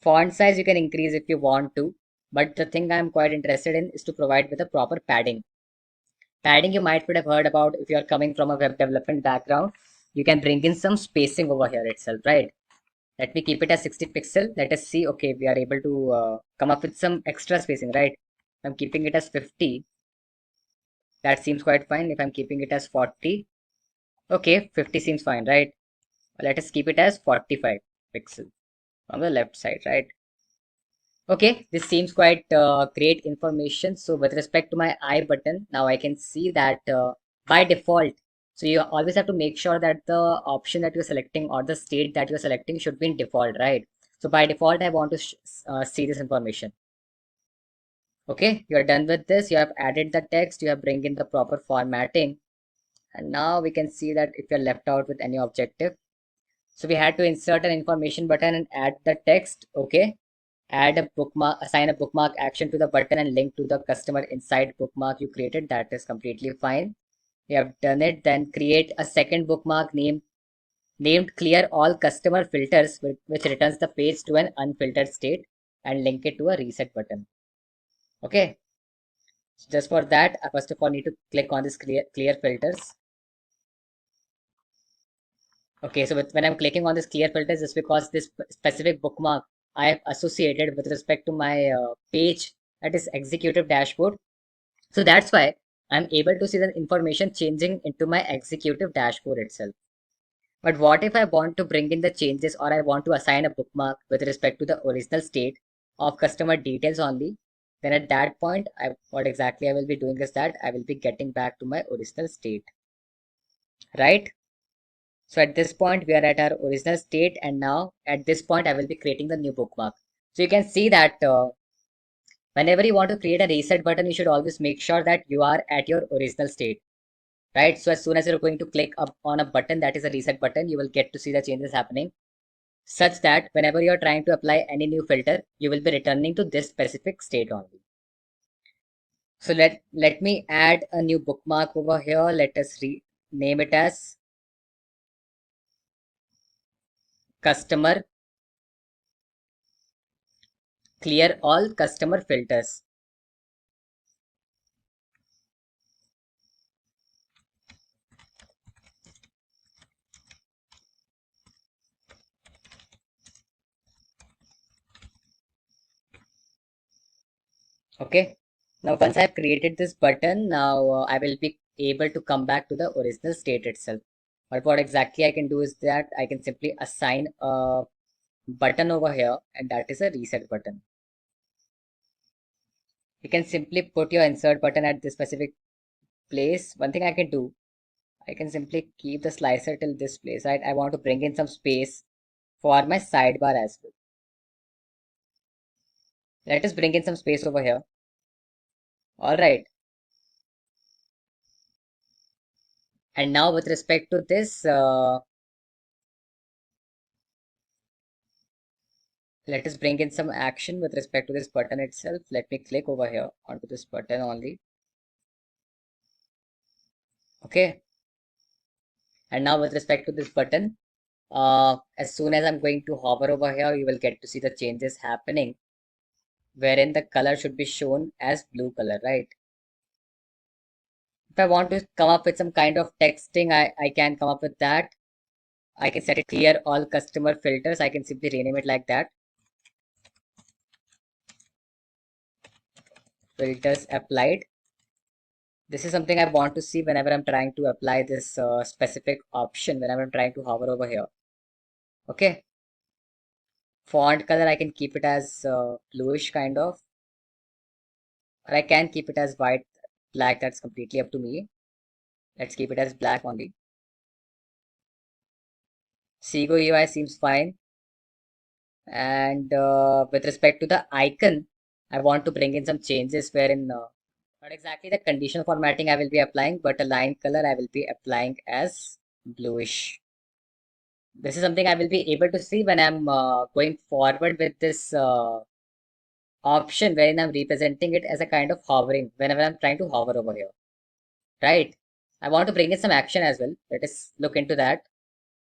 Font size you can increase if you want to. But the thing I'm quite interested in is to provide with a proper padding. Padding you might would have heard about if you're coming from a web development background. You can bring in some spacing over here itself, right? Let me keep it as 60 pixel. Let us see. Okay, we are able to come up with some extra spacing, right? I'm keeping it as 50. That seems quite fine. If I'm keeping it as 40, okay, 50 seems fine, right? Let us keep it as 45 pixel on the left side, right? Okay, this seems quite great information. So with respect to my I button, now I can see that by default, so you always have to make sure that the option that you're selecting or the state that you're selecting should be in default, right? So by default, I want to see this information. Okay, you're done with this. You have added the text, you have bring in the proper formatting. And now we can see that if you're left out with any objective. So we had to insert an information button and add the text. Okay. Add a bookmark, assign a bookmark action to the button and link to the customer inside bookmark you created. That is completely fine. We have done it. Then create a second bookmark named clear all customer filters, which returns the page to an unfiltered state, and link it to a reset button. Okay. So just for that, I first of all need to click on this clear filters. Okay, so when I'm clicking on this clear filters, it's because this specific bookmark I have associated with respect to my page, that is executive dashboard. So that's why I'm able to see the information changing into my executive dashboard itself. But what if I want to bring in the changes, or I want to assign a bookmark with respect to the original state of customer details only? Then at that point, what exactly I will be doing is that I will be getting back to my original state, right? So at this point, we are at our original state, and now at this point, I will be creating the new bookmark. So you can see that whenever you want to create a reset button, you should always make sure that you are at your original state, right? So as soon as you're going to click up on a button that is a reset button, you will get to see the changes happening, such that whenever you're trying to apply any new filter, you will be returning to this specific state only. So let me add a new bookmark over here. Let us name it as customer clear all customer filters. Okay. Now, once I've created this button, now I will be able to come back to the original state itself. But what exactly I can do is that I can simply assign a button over here, and that is a reset button. You can simply put your insert button at this specific place. One thing I can do, I can simply keep the slicer till this place, right? I want to bring in some space for my sidebar as well. Let us bring in some space over here. All right. And now with respect to this, let us bring in some action with respect to this button itself. Let me click over here onto this button only. Okay. And now with respect to this button, as soon as I'm going to hover over here, you will get to see the changes happening, wherein the color should be shown as blue color, right? If I want to come up with some kind of texting, I can come up with that. I can set it clear all customer filters. I can simply rename it like that. Filters applied. This is something I want to see whenever I'm trying to apply this specific option, whenever I'm trying to hover over here. Okay. Font color, I can keep it as bluish kind of, or I can keep it as white, black. That's completely up to me. Let's keep it as black only. Sego UI seems fine. And with respect to the icon, I want to bring in some changes wherein not exactly the conditional formatting I will be applying, but a line color I will be applying as bluish. This is something I will be able to see when I'm going forward with this option wherein I'm representing it as a kind of hovering whenever I'm trying to hover over here, right? I want to bring in some action as well. Let us look into that.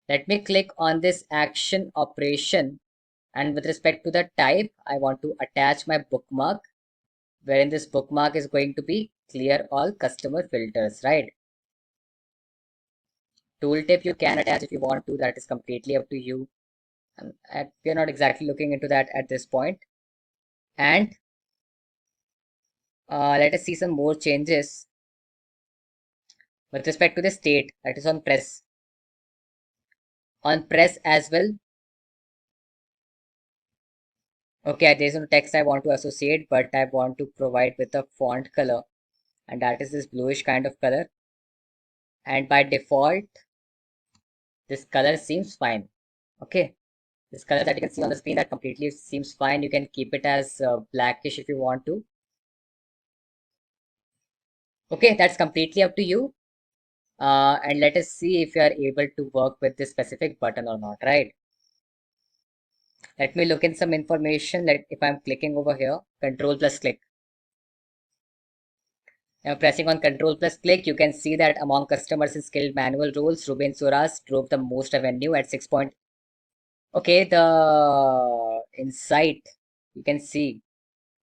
Let me click on this action operation, and with respect to the type, I want to attach my bookmark, wherein this bookmark is going to be clear all customer filters, right? Tooltip you can attach if you want to, that is completely up to you. And we are not exactly looking into that at this point. And let us see some more changes with respect to the state, that is on press. On press as well. Okay, there is no text I want to associate, but I want to provide with a font color, and that is this bluish kind of color. And by default, this color seems fine. Okay, this color that you can see on the screen, that completely seems fine. You can keep it as blackish if you want to. Okay, that's completely up to you. And let us see if you are able to work with this specific button or not, right? Let me look in some information. If I'm clicking over here, control plus click. Now pressing on control plus click, you can see that among customers in skilled manual roles, Ruben Suras drove the most revenue at 6 point. Okay, the insight, you can see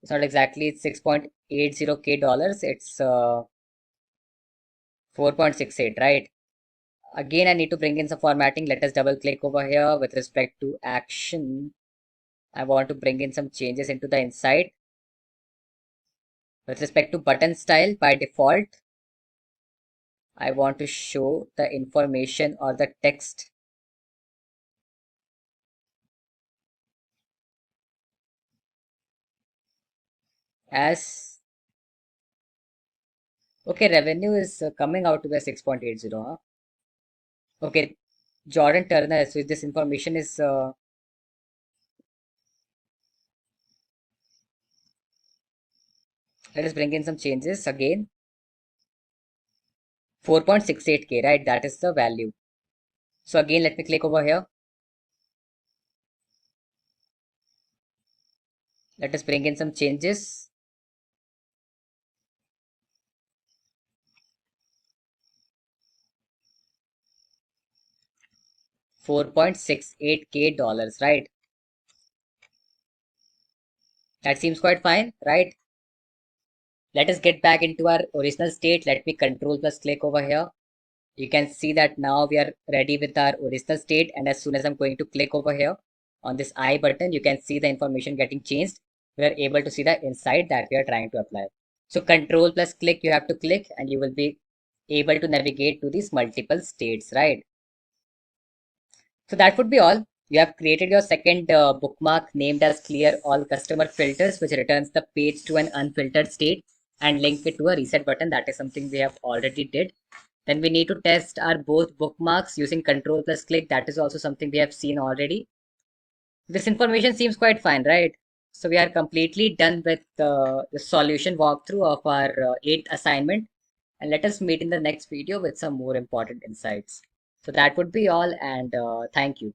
it's not exactly 6.80K dollars, it's 4.68, right? Again, I need to bring in some formatting. Let us double click over here with respect to action. I want to bring in some changes into the insight. With respect to button style, by default, I want to show the information or the text as okay. Revenue is coming out to be 6.80, huh? Okay, Jordan Turner. So this information is let us bring in some changes again. 4.68K, right? That is the value. So again, let me click over here. Let us bring in some changes. 4.68K dollars, right? That seems quite fine, right? Let us get back into our original state. Let me control plus click over here. You can see that now we are ready with our original state. And as soon as I'm going to click over here on this I button, you can see the information getting changed. we are able to see the insight that we are trying to apply. So control plus click, you have to click and you will be able to navigate to these multiple states, right? So that would be all. You have created your second bookmark named as clear all customer filters, which returns the page to an unfiltered state and link it to a reset button. That is something we have already did. Then we need to test our both bookmarks using control plus click. That is also something we have seen already. This information seems quite fine, right? So we are completely done with the solution walkthrough of our eighth assignment. And let us meet in the next video with some more important insights. So that would be all, and thank you.